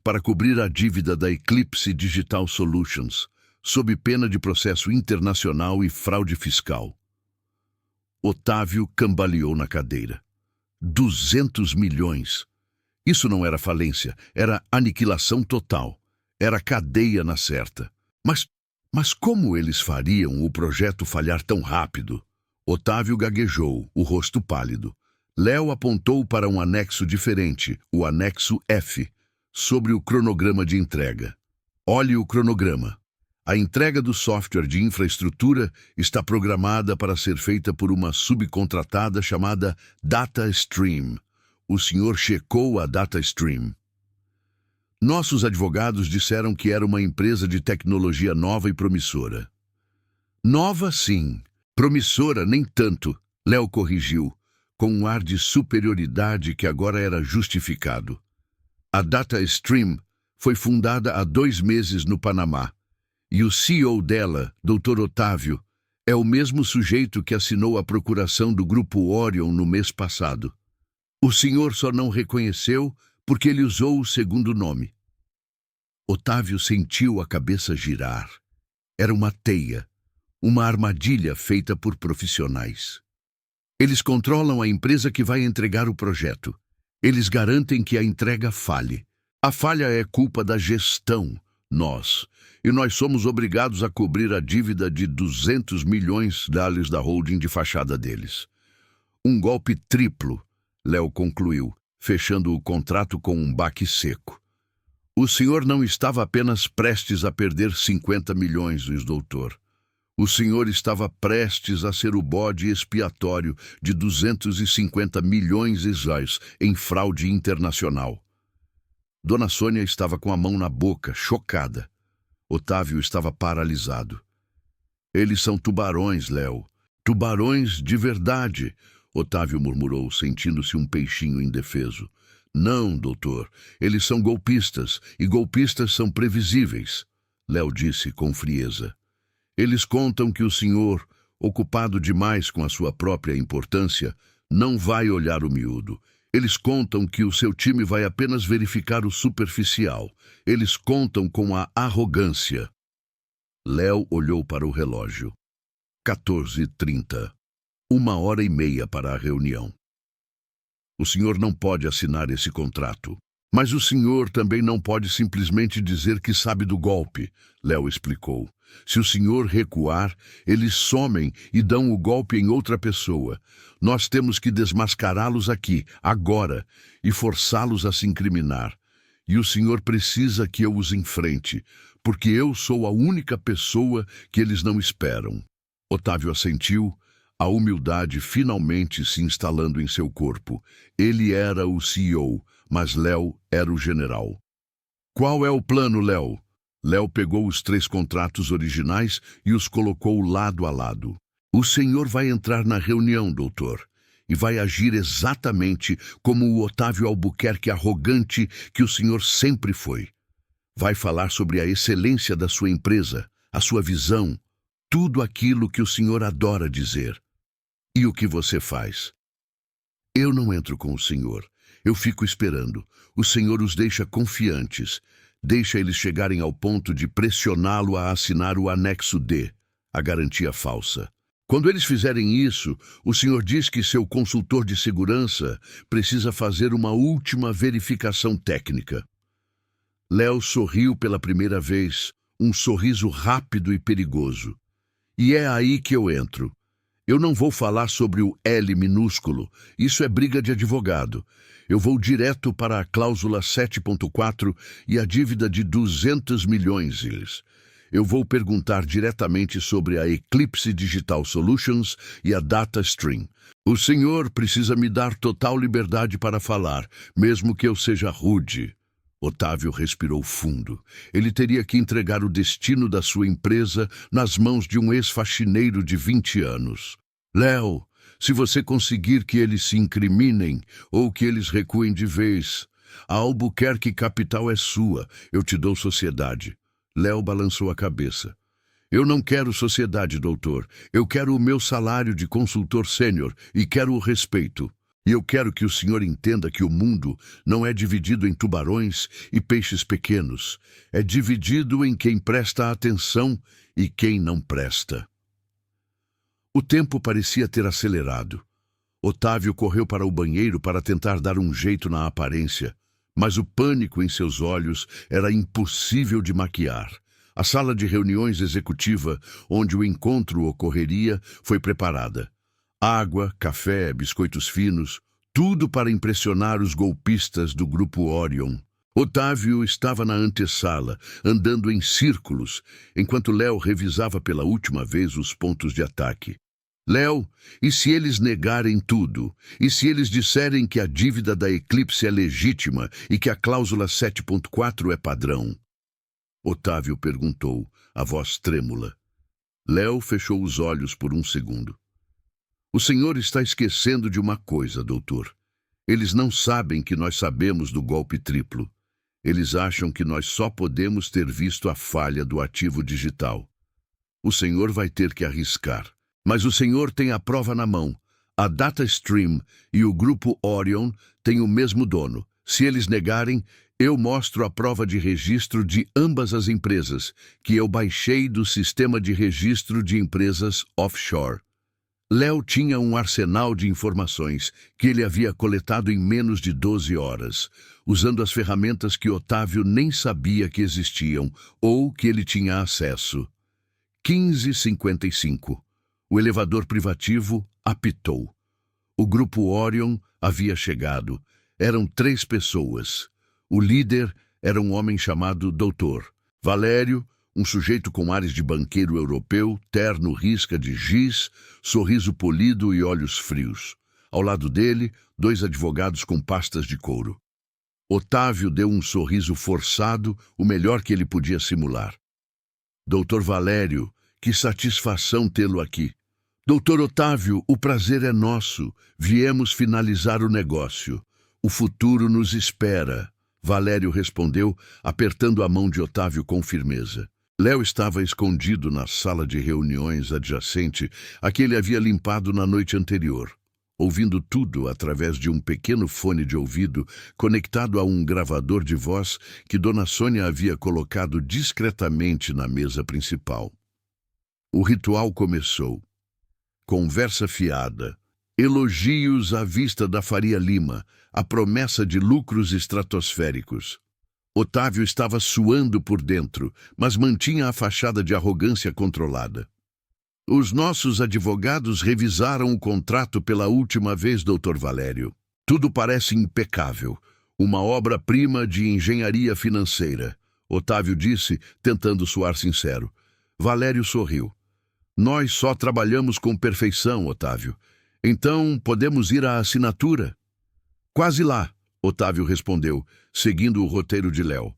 para cobrir a dívida da Eclipse Digital Solutions, sob pena de processo internacional e fraude fiscal. Otávio cambaleou na cadeira. 200 milhões. Isso não era falência, era aniquilação total. Era cadeia na certa. Mas como eles fariam o projeto falhar tão rápido? Otávio gaguejou, o rosto pálido. Léo apontou para um anexo diferente, o anexo F, sobre o cronograma de entrega. Olhe o cronograma. A entrega do software de infraestrutura está programada para ser feita por uma subcontratada chamada DataStream. O senhor checou a DataStream. Nossos advogados disseram que era uma empresa de tecnologia nova e promissora. Nova, sim. Promissora, nem tanto, Léo corrigiu, com um ar de superioridade que agora era justificado. A DataStream foi fundada há 2 meses no Panamá, e o CEO dela, Dr. Otávio, é o mesmo sujeito que assinou a procuração do Grupo Orion no mês passado. O senhor só não reconheceu porque ele usou o segundo nome. Otávio sentiu a cabeça girar. Era uma teia, uma armadilha feita por profissionais. Eles controlam a empresa que vai entregar o projeto. Eles garantem que a entrega falhe. A falha é culpa da gestão, nós somos obrigados a cobrir a dívida de 200 milhões dólares da holding de fachada deles. Um golpe triplo, Léo concluiu, fechando o contrato com um baque seco. O senhor não estava apenas prestes a perder 50 milhões, doutor. O senhor estava prestes a ser o bode expiatório de 250 milhões de reais em fraude internacional. Dona Sônia estava com a mão na boca, chocada. Otávio estava paralisado. Eles são tubarões, Léo. Tubarões de verdade, Otávio murmurou, sentindo-se um peixinho indefeso. Não, doutor. Eles são golpistas, e golpistas são previsíveis, Léo disse com frieza. Eles contam que o senhor, ocupado demais com a sua própria importância, não vai olhar o miúdo. Eles contam que o seu time vai apenas verificar o superficial. Eles contam com a arrogância. Léo olhou para o relógio. 14h30. 1h30 para a reunião. O senhor não pode assinar esse contrato. Mas o senhor também não pode simplesmente dizer que sabe do golpe, Léo explicou. Se o senhor recuar, eles somem e dão o golpe em outra pessoa. Nós temos que desmascará-los aqui, agora, e forçá-los a se incriminar. E o senhor precisa que eu os enfrente, porque eu sou a única pessoa que eles não esperam. Otávio assentiu, a humildade finalmente se instalando em seu corpo. Ele era o CEO, mas Léo era o general. Qual é o plano, Léo? Léo pegou os 3 contratos originais e os colocou lado a lado. O senhor vai entrar na reunião, doutor, e vai agir exatamente como o Otávio Albuquerque arrogante que o senhor sempre foi. Vai falar sobre a excelência da sua empresa, a sua visão, tudo aquilo que o senhor adora dizer. E o que você faz? Eu não entro com o senhor. Eu fico esperando. O senhor os deixa confiantes. Deixa eles chegarem ao ponto de pressioná-lo a assinar o anexo D, a garantia falsa. Quando eles fizerem isso, o senhor diz que seu consultor de segurança precisa fazer uma última verificação técnica. Léo sorriu pela primeira vez, um sorriso rápido e perigoso. E é aí que eu entro. Eu não vou falar sobre o L minúsculo. Isso é briga de advogado. Eu vou direto para a cláusula 7.4 e a dívida de 200 milhões, Illes. Eu vou perguntar diretamente sobre a Eclipse Digital Solutions e a DataStream. O senhor precisa me dar total liberdade para falar, mesmo que eu seja rude. Otávio respirou fundo. Ele teria que entregar o destino da sua empresa nas mãos de um ex-faxineiro de 20 anos. Léo, se você conseguir que eles se incriminem ou que eles recuem de vez, a Albuquerque Capital é sua. Eu te dou sociedade. Léo balançou a cabeça. Eu não quero sociedade, doutor. Eu quero o meu salário de consultor sênior e quero o respeito. E eu quero que o senhor entenda que o mundo não é dividido em tubarões e peixes pequenos. É dividido em quem presta atenção e quem não presta. O tempo parecia ter acelerado. Otávio correu para o banheiro para tentar dar um jeito na aparência, mas o pânico em seus olhos era impossível de maquiar. A sala de reuniões executiva, onde o encontro ocorreria, foi preparada. Água, café, biscoitos finos, tudo para impressionar os golpistas do Grupo Orion. Otávio estava na antessala, andando em círculos, enquanto Léo revisava pela última vez os pontos de ataque. Léo, e se eles negarem tudo? E se eles disserem que a dívida da Eclipse é legítima e que a cláusula 7.4 é padrão? Otávio perguntou, a voz trêmula. Léo fechou os olhos por um segundo. O senhor está esquecendo de uma coisa, doutor. Eles não sabem que nós sabemos do golpe triplo. Eles acham que nós só podemos ter visto a falha do ativo digital. O senhor vai ter que arriscar. Mas o senhor tem a prova na mão. A DataStream e o Grupo Orion têm o mesmo dono. Se eles negarem, eu mostro a prova de registro de ambas as empresas, que eu baixei do sistema de registro de empresas offshore. Léo tinha um arsenal de informações que ele havia coletado em menos de 12 horas, usando as ferramentas que Otávio nem sabia que existiam ou que ele tinha acesso. 15h55. O elevador privativo apitou. O Grupo Orion havia chegado. Eram 3 pessoas. O líder era um homem chamado Doutor Valério, um sujeito com ares de banqueiro europeu, terno risca de giz, sorriso polido e olhos frios. Ao lado dele, 2 advogados com pastas de couro. Otávio deu um sorriso forçado, o melhor que ele podia simular. Doutor Valério, que satisfação tê-lo aqui. Doutor Otávio, o prazer é nosso. Viemos finalizar o negócio. O futuro nos espera. Valério respondeu, apertando a mão de Otávio com firmeza. Léo estava escondido na sala de reuniões adjacente a que ele havia limpado na noite anterior, ouvindo tudo através de um pequeno fone de ouvido conectado a um gravador de voz que Dona Sônia havia colocado discretamente na mesa principal. O ritual começou. Conversa fiada, elogios à vista da Faria Lima, a promessa de lucros estratosféricos. Otávio estava suando por dentro, mas mantinha a fachada de arrogância controlada. Os nossos advogados revisaram o contrato pela última vez, Dr. Valério. Tudo parece impecável. Uma obra-prima de engenharia financeira, Otávio disse, tentando soar sincero. Valério sorriu. Nós só trabalhamos com perfeição, Otávio. Então, podemos ir à assinatura? Quase lá, Otávio respondeu, seguindo o roteiro de Léo.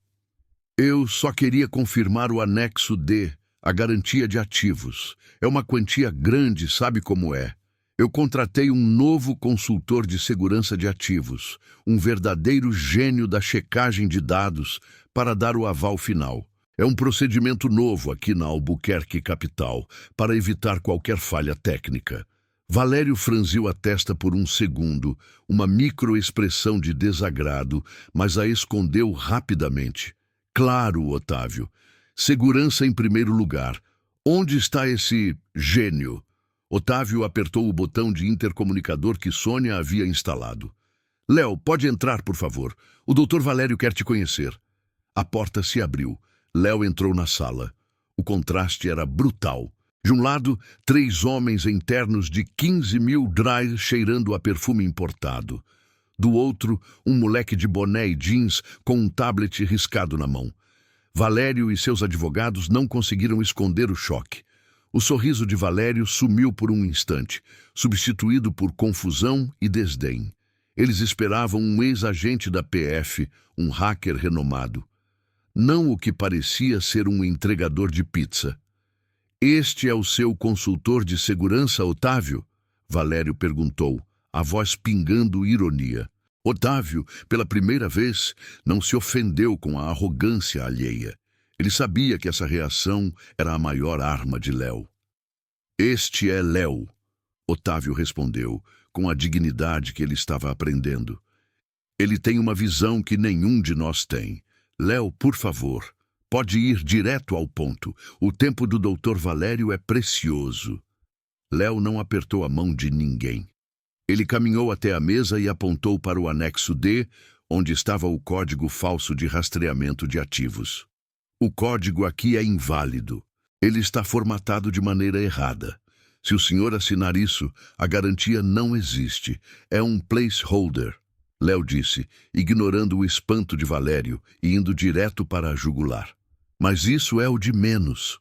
Eu só queria confirmar o anexo D, a garantia de ativos. É uma quantia grande, sabe como é? Eu contratei um novo consultor de segurança de ativos, um verdadeiro gênio da checagem de dados, para dar o aval final. É um procedimento novo aqui na Albuquerque Capital, para evitar qualquer falha técnica. Valério franziu a testa por um segundo, uma microexpressão de desagrado, mas a escondeu rapidamente. Claro, Otávio. Segurança em primeiro lugar. Onde está esse gênio? Otávio apertou o botão de intercomunicador que Sônia havia instalado. Léo, pode entrar, por favor. O Dr. Valério quer te conhecer. A porta se abriu. Léo entrou na sala. O contraste era brutal. De um lado, 3 homens em ternos de 15.000 drais cheirando a perfume importado. Do outro, um moleque de boné e jeans com um tablet riscado na mão. Valério e seus advogados não conseguiram esconder o choque. O sorriso de Valério sumiu por um instante, substituído por confusão e desdém. Eles esperavam um ex-agente da PF, um hacker renomado. Não o que parecia ser um entregador de pizza. "Este é o seu consultor de segurança, Otávio?" Valério perguntou, a voz pingando ironia. Otávio, pela primeira vez, não se ofendeu com a arrogância alheia. Ele sabia que essa reação era a maior arma de Léo. "Este é Léo", Otávio respondeu, com a dignidade que ele estava aprendendo. "Ele tem uma visão que nenhum de nós tem. Léo, por favor, pode ir direto ao ponto. O tempo do Dr. Valério é precioso." Léo não apertou a mão de ninguém. Ele caminhou até a mesa e apontou para o anexo D, onde estava o código falso de rastreamento de ativos. "O código aqui é inválido. Ele está formatado de maneira errada. Se o senhor assinar isso, a garantia não existe. É um placeholder", Léo disse, ignorando o espanto de Valério e indo direto para a jugular. "Mas isso é o de menos."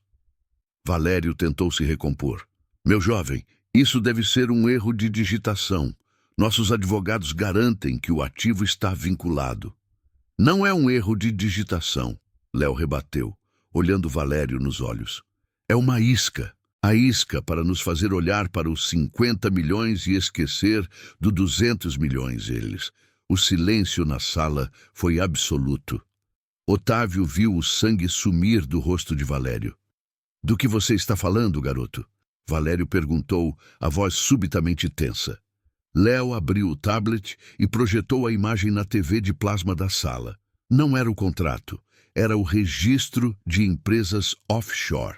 Valério tentou se recompor. "Meu jovem, isso deve ser um erro de digitação. Nossos advogados garantem que o ativo está vinculado." "Não é um erro de digitação", Léo rebateu, olhando Valério nos olhos. "É uma isca. A isca para nos fazer olhar para os 50 milhões e esquecer do 200 milhões eles." O silêncio na sala foi absoluto. Otávio viu o sangue sumir do rosto de Valério. "Do que você está falando, garoto?" Valério perguntou, a voz subitamente tensa. Léo abriu o tablet e projetou a imagem na TV de plasma da sala. Não era o contrato, era o registro de empresas offshore.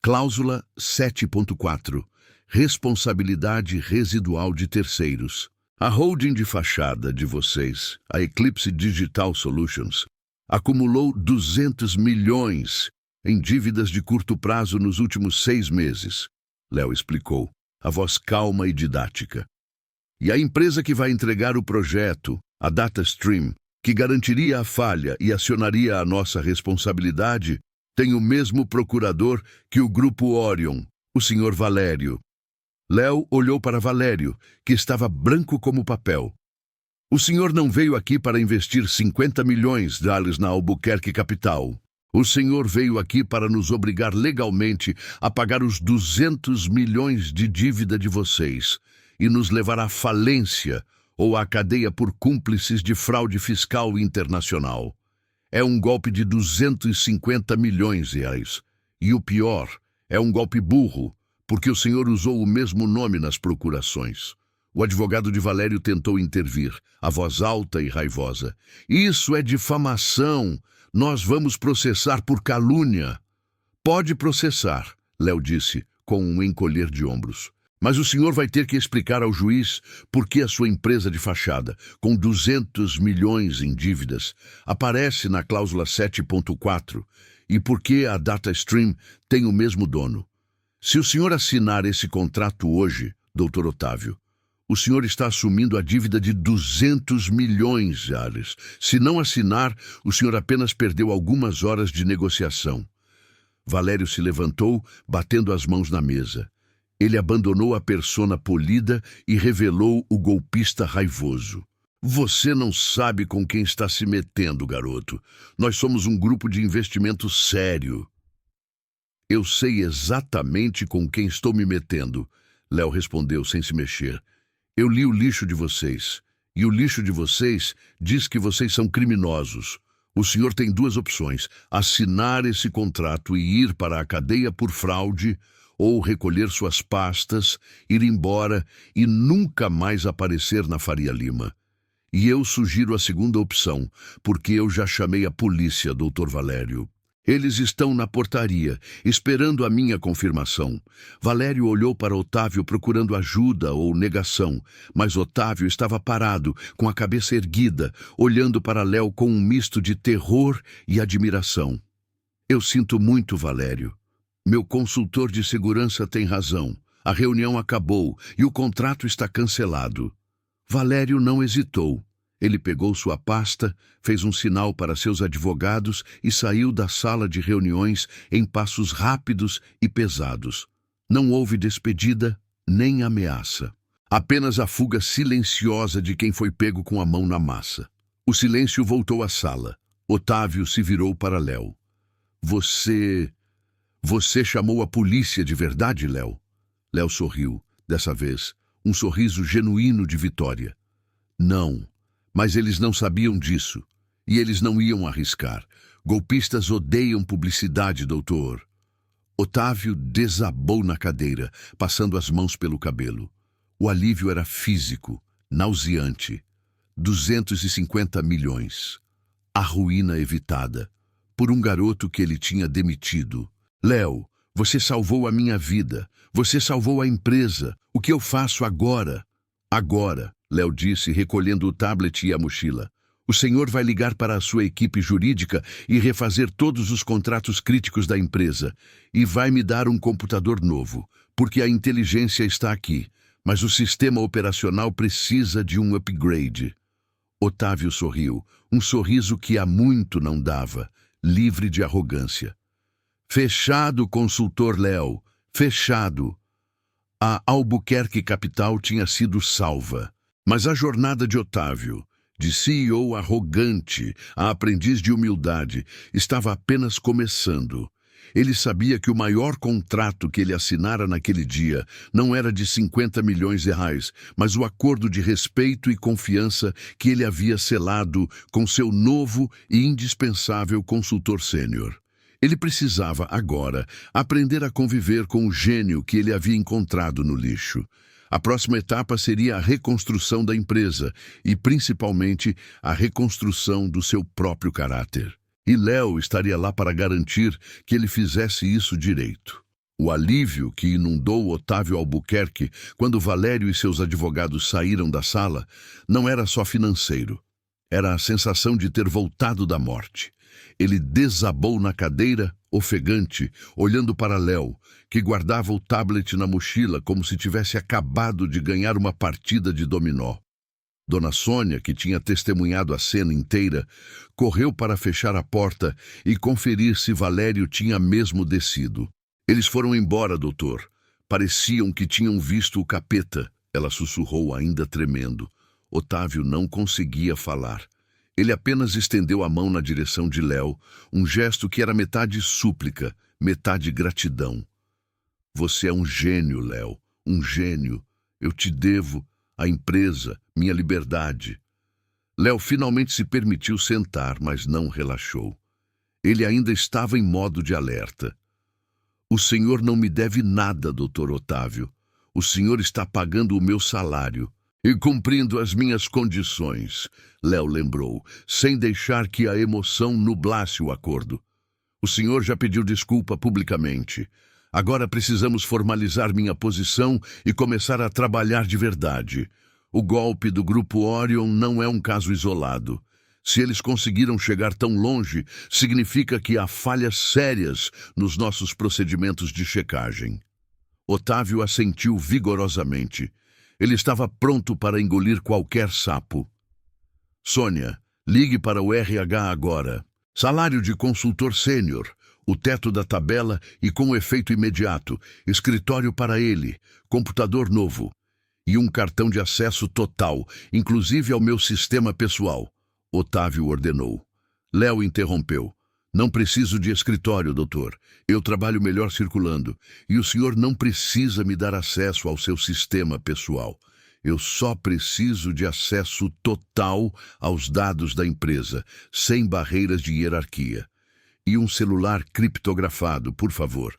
Cláusula 7.4. Responsabilidade residual de terceiros. A holding de fachada de vocês, a Eclipse Digital Solutions, acumulou 200 milhões em dívidas de curto prazo nos últimos 6 meses, Léo explicou, a voz calma e didática. "E a empresa que vai entregar o projeto, a DataStream, que garantiria a falha e acionaria a nossa responsabilidade, tem o mesmo procurador que o Grupo Orion, o Sr. Valério." Léo olhou para Valério, que estava branco como papel. "O senhor não veio aqui para investir 50 milhões de dólares na Albuquerque Capital. O senhor veio aqui para nos obrigar legalmente a pagar os 200 milhões de dívida de vocês e nos levar à falência ou à cadeia por cúmplices de fraude fiscal internacional. É um golpe de 250 milhões de reais. E o pior, é um golpe burro, porque o senhor usou o mesmo nome nas procurações." O advogado de Valério tentou intervir, a voz alta e raivosa. "Isso é difamação. Nós vamos processar por calúnia." "Pode processar", Léo disse, com um encolher de ombros. "Mas o senhor vai ter que explicar ao juiz por que a sua empresa de fachada, com 200 milhões em dívidas, aparece na cláusula 7.4 e por que a DataStream tem o mesmo dono. Se o senhor assinar esse contrato hoje, Dr. Otávio, o senhor está assumindo a dívida de 200 milhões de reais. Se não assinar, o senhor apenas perdeu algumas horas de negociação." Valério se levantou, batendo as mãos na mesa. Ele abandonou a persona polida e revelou o golpista raivoso. "Você não sabe com quem está se metendo, garoto. Nós somos um grupo de investimento sério." "Eu sei exatamente com quem estou me metendo", Léo respondeu sem se mexer. "Eu li o lixo de vocês, e o lixo de vocês diz que vocês são criminosos. O senhor tem 2 opções, assinar esse contrato e ir para a cadeia por fraude, ou recolher suas pastas, ir embora e nunca mais aparecer na Faria Lima. E eu sugiro a segunda opção, porque eu já chamei a polícia, Dr. Valério. Eles estão na portaria, esperando a minha confirmação." Valério olhou para Otávio procurando ajuda ou negação, mas Otávio estava parado, com a cabeça erguida, olhando para Léo com um misto de terror e admiração. "Eu sinto muito, Valério." Meu consultor de segurança tem razão. A reunião acabou e o contrato está cancelado. Valério não hesitou. Ele pegou sua pasta, fez um sinal para seus advogados e saiu da sala de reuniões em passos rápidos e pesados. Não houve despedida nem ameaça. Apenas a fuga silenciosa de quem foi pego com a mão na massa. O silêncio voltou à sala. Otávio se virou para Léo. Você chamou a polícia de verdade, Léo? Léo sorriu, dessa vez, um sorriso genuíno de vitória. Não, mas eles não sabiam disso. E eles não iam arriscar. Golpistas odeiam publicidade, doutor. Otávio desabou na cadeira, passando as mãos pelo cabelo. O alívio era físico, nauseante. 250 milhões. A ruína evitada. Por um garoto que ele tinha demitido. Léo, você salvou a minha vida. Você salvou a empresa. O que eu faço agora? Agora, Léo disse, recolhendo o tablet e a mochila. O senhor vai ligar para a sua equipe jurídica e refazer todos os contratos críticos da empresa. E vai me dar um computador novo, porque a inteligência está aqui, mas o sistema operacional precisa de um upgrade. Otávio sorriu, um sorriso que há muito não dava, livre de arrogância. Fechado, consultor Léo, fechado. A Albuquerque Capital tinha sido salva, mas a jornada de Otávio, de CEO arrogante a aprendiz de humildade, estava apenas começando. Ele sabia que o maior contrato que ele assinara naquele dia não era de 50 milhões de reais, mas o acordo de respeito e confiança que ele havia selado com seu novo e indispensável consultor sênior. Ele precisava, agora, aprender a conviver com o gênio que ele havia encontrado no lixo. A próxima etapa seria a reconstrução da empresa e, principalmente, a reconstrução do seu próprio caráter. E Léo estaria lá para garantir que ele fizesse isso direito. O alívio que inundou Otávio Albuquerque quando Valério e seus advogados saíram da sala não era só financeiro. Era a sensação de ter voltado da morte. Ele desabou na cadeira, ofegante, olhando para Léo, que guardava o tablet na mochila como se tivesse acabado de ganhar uma partida de dominó. Dona Sônia, que tinha testemunhado a cena inteira, correu para fechar a porta e conferir se Valério tinha mesmo descido. Eles foram embora, doutor. Pareciam que tinham visto o capeta, ela sussurrou ainda tremendo. Otávio não conseguia falar. Ele apenas estendeu a mão na direção de Léo, um gesto que era metade súplica, metade gratidão. Você é um gênio, Léo, um gênio. Eu te devo a empresa, minha liberdade. Léo finalmente se permitiu sentar, mas não relaxou. Ele ainda estava em modo de alerta. O senhor não me deve nada, doutor Otávio. O senhor está pagando o meu salário. E cumprindo as minhas condições, Léo lembrou, sem deixar que a emoção nublasse o acordo. O senhor já pediu desculpa publicamente. Agora precisamos formalizar minha posição e começar a trabalhar de verdade. O golpe do Grupo Orion não é um caso isolado. Se eles conseguiram chegar tão longe, significa que há falhas sérias nos nossos procedimentos de checagem. Otávio assentiu vigorosamente. Ele estava pronto para engolir qualquer sapo. Sônia, ligue para o RH agora. Salário de consultor sênior, o teto da tabela e com efeito imediato, escritório para ele, computador novo e um cartão de acesso total, inclusive ao meu sistema pessoal. Otávio ordenou. Léo interrompeu. Não preciso de escritório, doutor. Eu trabalho melhor circulando. E o senhor não precisa me dar acesso ao seu sistema pessoal. Eu só preciso de acesso total aos dados da empresa, sem barreiras de hierarquia. E um celular criptografado, por favor.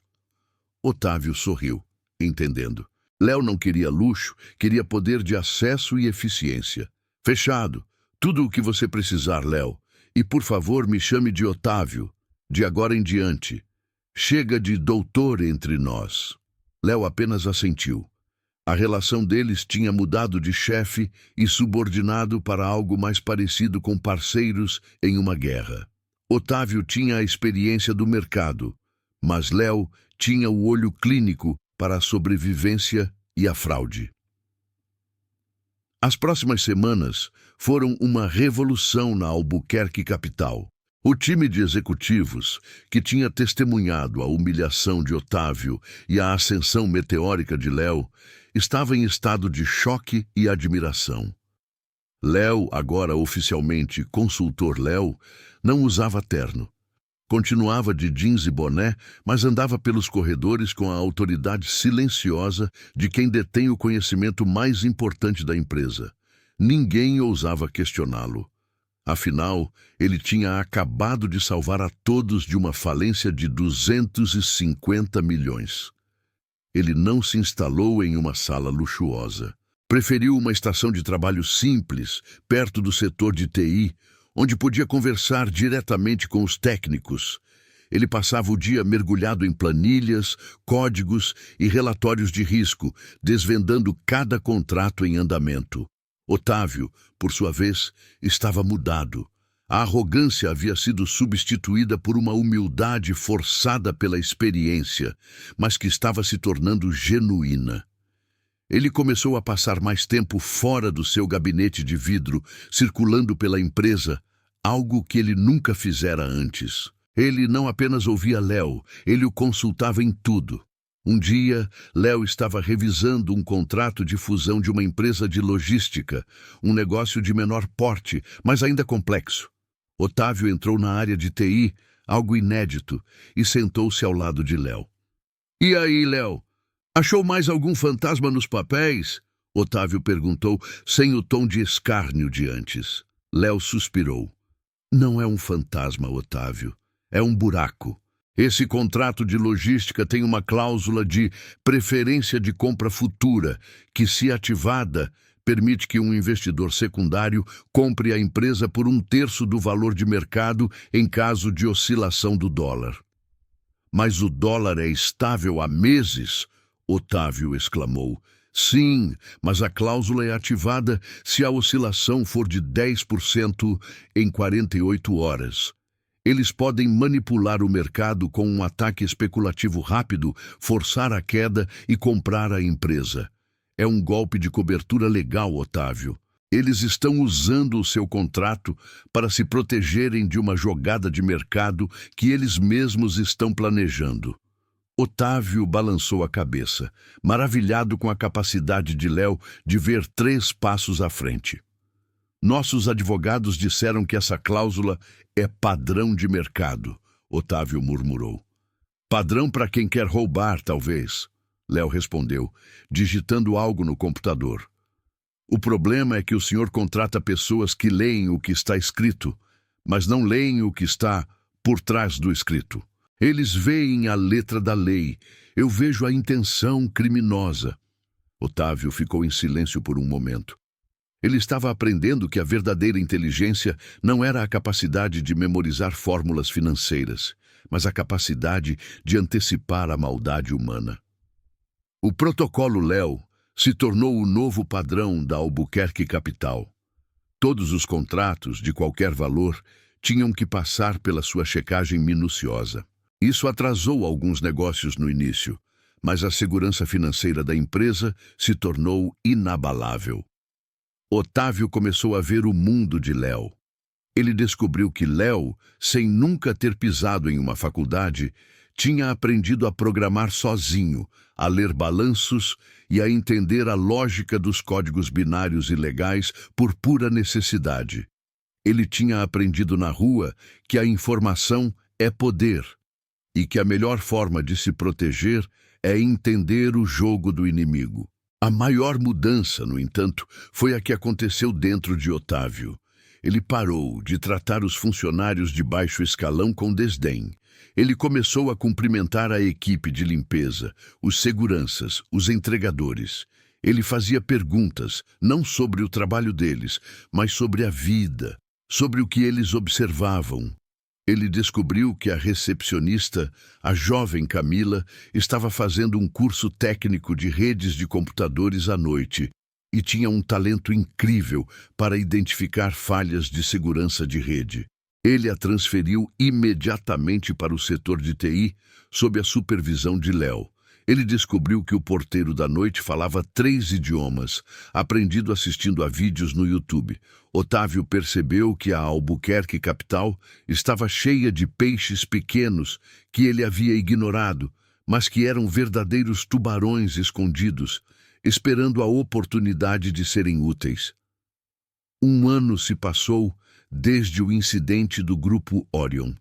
Otávio sorriu, entendendo. Léo não queria luxo, queria poder de acesso e eficiência. Fechado. Tudo o que você precisar, Léo. E, por favor, me chame de Otávio, de agora em diante. Chega de doutor entre nós. Léo apenas assentiu. A relação deles tinha mudado de chefe e subordinado para algo mais parecido com parceiros em uma guerra. Otávio tinha a experiência do mercado, Mas Léo tinha o olho clínico para a sobrevivência e a fraude. As próximas semanas foram uma revolução na Albuquerque capital. O time de executivos, que tinha testemunhado a humilhação de Otávio e a ascensão meteórica de Léo, estava em estado de choque e admiração. Léo, agora oficialmente consultor Léo, não usava terno. Continuava de jeans e boné, mas andava pelos corredores com a autoridade silenciosa de quem detém o conhecimento mais importante da empresa. Ninguém ousava questioná-lo. Afinal, ele tinha acabado de salvar a todos de uma falência de 250 milhões. Ele não se instalou em uma sala luxuosa. Preferiu uma estação de trabalho simples, perto do setor de TI, onde podia conversar diretamente com os técnicos. Ele passava o dia mergulhado em planilhas, códigos e relatórios de risco, desvendando cada contrato em andamento. Otávio, por sua vez, estava mudado. A arrogância havia sido substituída por uma humildade forçada pela experiência, mas que estava se tornando genuína. Ele começou a passar mais tempo fora do seu gabinete de vidro, circulando pela empresa, algo que ele nunca fizera antes. Ele não apenas ouvia Léo, ele o consultava em tudo. Um dia, Léo estava revisando um contrato de fusão de uma empresa de logística, um negócio de menor porte, mas ainda complexo. Otávio entrou na área de TI, algo inédito, e sentou-se ao lado de Léo. "E aí, Léo? Achou mais algum fantasma nos papéis?" Otávio perguntou, sem o tom de escárnio de antes. Léo suspirou. "Não é um fantasma, Otávio. É um buraco. Esse contrato de logística tem uma cláusula de preferência de compra futura, que, se ativada, permite que um investidor secundário compre a empresa por 1/3 do valor de mercado em caso de oscilação do dólar." "Mas o dólar é estável há meses?" Otávio exclamou. "Sim, mas a cláusula é ativada se a oscilação for de 10% em 48 horas. Eles podem manipular o mercado com um ataque especulativo rápido, forçar a queda e comprar a empresa. É um golpe de cobertura legal, Otávio. Eles estão usando o seu contrato para se protegerem de uma jogada de mercado que eles mesmos estão planejando." Otávio balançou a cabeça, maravilhado com a capacidade de Léo de ver 3 passos à frente. "Nossos advogados disseram que essa cláusula é padrão de mercado", Otávio murmurou. "Padrão para quem quer roubar, talvez", Léo respondeu, digitando algo no computador. "O problema é que o senhor contrata pessoas que leem o que está escrito, mas não leem o que está por trás do escrito. Eles veem a letra da lei. Eu vejo a intenção criminosa." Otávio ficou em silêncio por um momento. Ele estava aprendendo que a verdadeira inteligência não era a capacidade de memorizar fórmulas financeiras, mas a capacidade de antecipar a maldade humana. O protocolo Léo se tornou o novo padrão da Albuquerque capital. Todos os contratos, de qualquer valor, tinham que passar pela sua checagem minuciosa. Isso atrasou alguns negócios no início, mas a segurança financeira da empresa se tornou inabalável. Otávio começou a ver o mundo de Léo. Ele descobriu que Léo, sem nunca ter pisado em uma faculdade, tinha aprendido a programar sozinho, a ler balanços e a entender a lógica dos códigos binários e legais por pura necessidade. Ele tinha aprendido na rua que a informação é poder e que a melhor forma de se proteger é entender o jogo do inimigo. A maior mudança, no entanto, foi a que aconteceu dentro de Otávio. Ele parou de tratar os funcionários de baixo escalão com desdém. Ele começou a cumprimentar a equipe de limpeza, os seguranças, os entregadores. Ele fazia perguntas, não sobre o trabalho deles, mas sobre a vida, sobre o que eles observavam. Ele descobriu que a recepcionista, a jovem Camila, estava fazendo um curso técnico de redes de computadores à noite e tinha um talento incrível para identificar falhas de segurança de rede. Ele a transferiu imediatamente para o setor de TI, sob a supervisão de Léo. Ele descobriu que o porteiro da noite falava 3 idiomas, aprendido assistindo a vídeos no YouTube. Otávio percebeu que a Albuquerque Capital estava cheia de peixes pequenos que ele havia ignorado, mas que eram verdadeiros tubarões escondidos, esperando a oportunidade de serem úteis. Um ano se passou desde o incidente do Grupo Orion.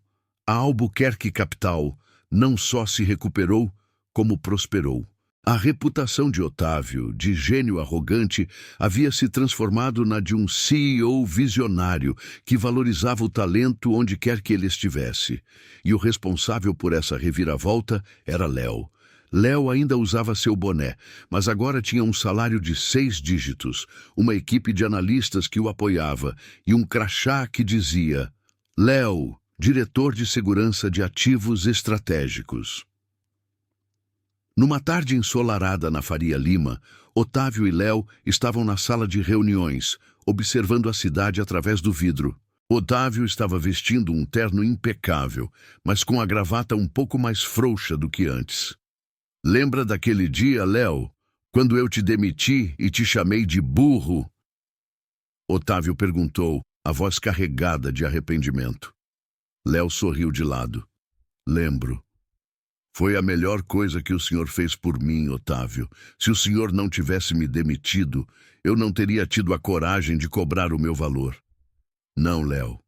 A Albuquerque Capital não só se recuperou, como prosperou. A reputação de Otávio, de gênio arrogante, havia se transformado na de um CEO visionário que valorizava o talento onde quer que ele estivesse. E o responsável por essa reviravolta era Léo. Léo ainda usava seu boné, mas agora tinha um salário de 6 dígitos, uma equipe de analistas que o apoiava e um crachá que dizia: Léo, diretor de segurança de ativos estratégicos. Numa tarde ensolarada na Faria Lima, Otávio e Léo estavam na sala de reuniões, observando a cidade através do vidro. Otávio estava vestindo um terno impecável, mas com a gravata um pouco mais frouxa do que antes. Lembra daquele dia, Léo, quando eu te demiti e te chamei de burro? Otávio perguntou, a voz carregada de arrependimento. Léo sorriu de lado. Lembro. Foi a melhor coisa que o senhor fez por mim, Otávio. Se o senhor não tivesse me demitido, eu não teria tido a coragem de cobrar o meu valor. Não, Léo.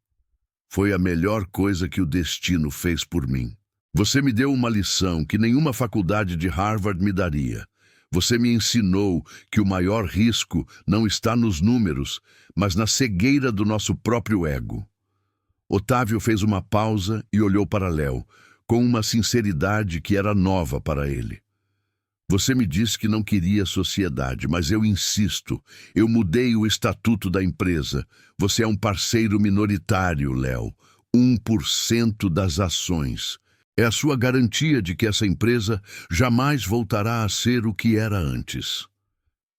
Foi a melhor coisa que o destino fez por mim. Você me deu uma lição que nenhuma faculdade de Harvard me daria. Você me ensinou que o maior risco não está nos números, mas na cegueira do nosso próprio ego. Otávio fez uma pausa e olhou para Léo, com uma sinceridade que era nova para ele. Você me disse que não queria sociedade, mas eu insisto. Eu mudei o estatuto da empresa. Você é um parceiro minoritário, Léo. 1% das ações. É a sua garantia de que essa empresa jamais voltará a ser o que era antes.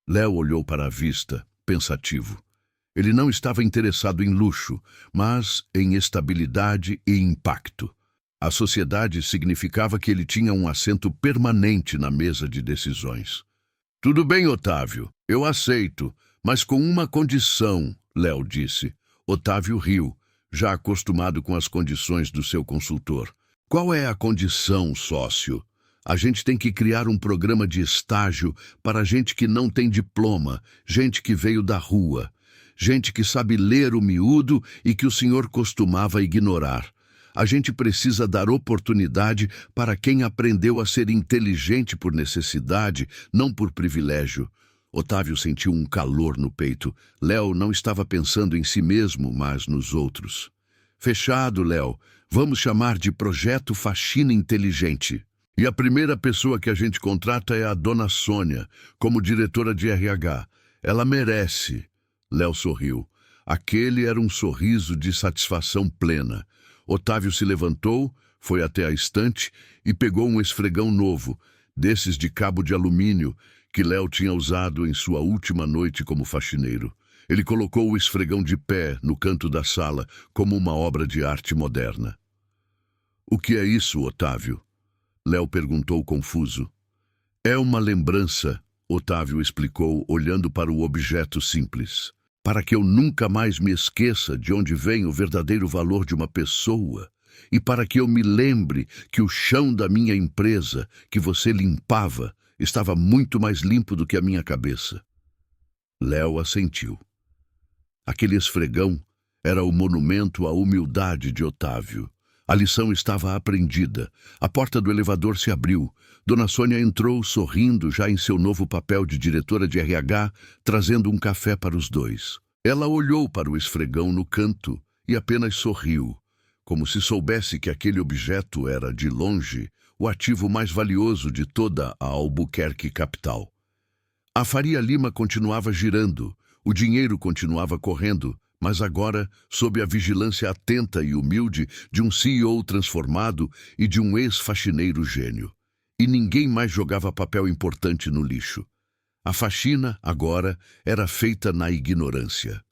Léo olhou para a vista, pensativo. Ele não estava interessado em luxo, mas em estabilidade e impacto. A sociedade significava que ele tinha um assento permanente na mesa de decisões. Tudo bem, Otávio, eu aceito, mas com uma condição, Léo disse. Otávio riu, já acostumado com as condições do seu consultor. Qual é a condição, sócio? A gente tem que criar um programa de estágio para gente que não tem diploma, gente que veio da rua, gente que sabe ler o miúdo e que o senhor costumava ignorar. A gente precisa dar oportunidade para quem aprendeu a ser inteligente por necessidade, não por privilégio. Otávio sentiu um calor no peito. Léo não estava pensando em si mesmo, mas nos outros. Fechado, Léo. Vamos chamar de Projeto Faxina Inteligente. E a primeira pessoa que a gente contrata é a dona Sônia, como diretora de RH. Ela merece. Léo sorriu. Aquele era um sorriso de satisfação plena. Otávio se levantou, foi até a estante e pegou um esfregão novo, desses de cabo de alumínio, que Léo tinha usado em sua última noite como faxineiro. Ele colocou o esfregão de pé no canto da sala, como uma obra de arte moderna. O que é isso, Otávio? Léo perguntou confuso. É uma lembrança, Otávio explicou, olhando para o objeto simples. Para que eu nunca mais me esqueça de onde vem o verdadeiro valor de uma pessoa e para que eu me lembre que o chão da minha empresa, que você limpava, estava muito mais limpo do que a minha cabeça. Léo assentiu. Aquele esfregão era o monumento à humildade de Otávio. A lição estava aprendida. A porta do elevador se abriu. Dona Sônia entrou sorrindo já em seu novo papel de diretora de RH, trazendo um café para os dois. Ela olhou para o esfregão no canto e apenas sorriu, como se soubesse que aquele objeto era, de longe, o ativo mais valioso de toda a Albuquerque Capital. A Faria Lima continuava girando, o dinheiro continuava correndo, mas agora sob a vigilância atenta e humilde de um CEO transformado e de um ex-faxineiro gênio. E ninguém mais jogava papel importante no lixo. A faxina, agora, era feita na ignorância.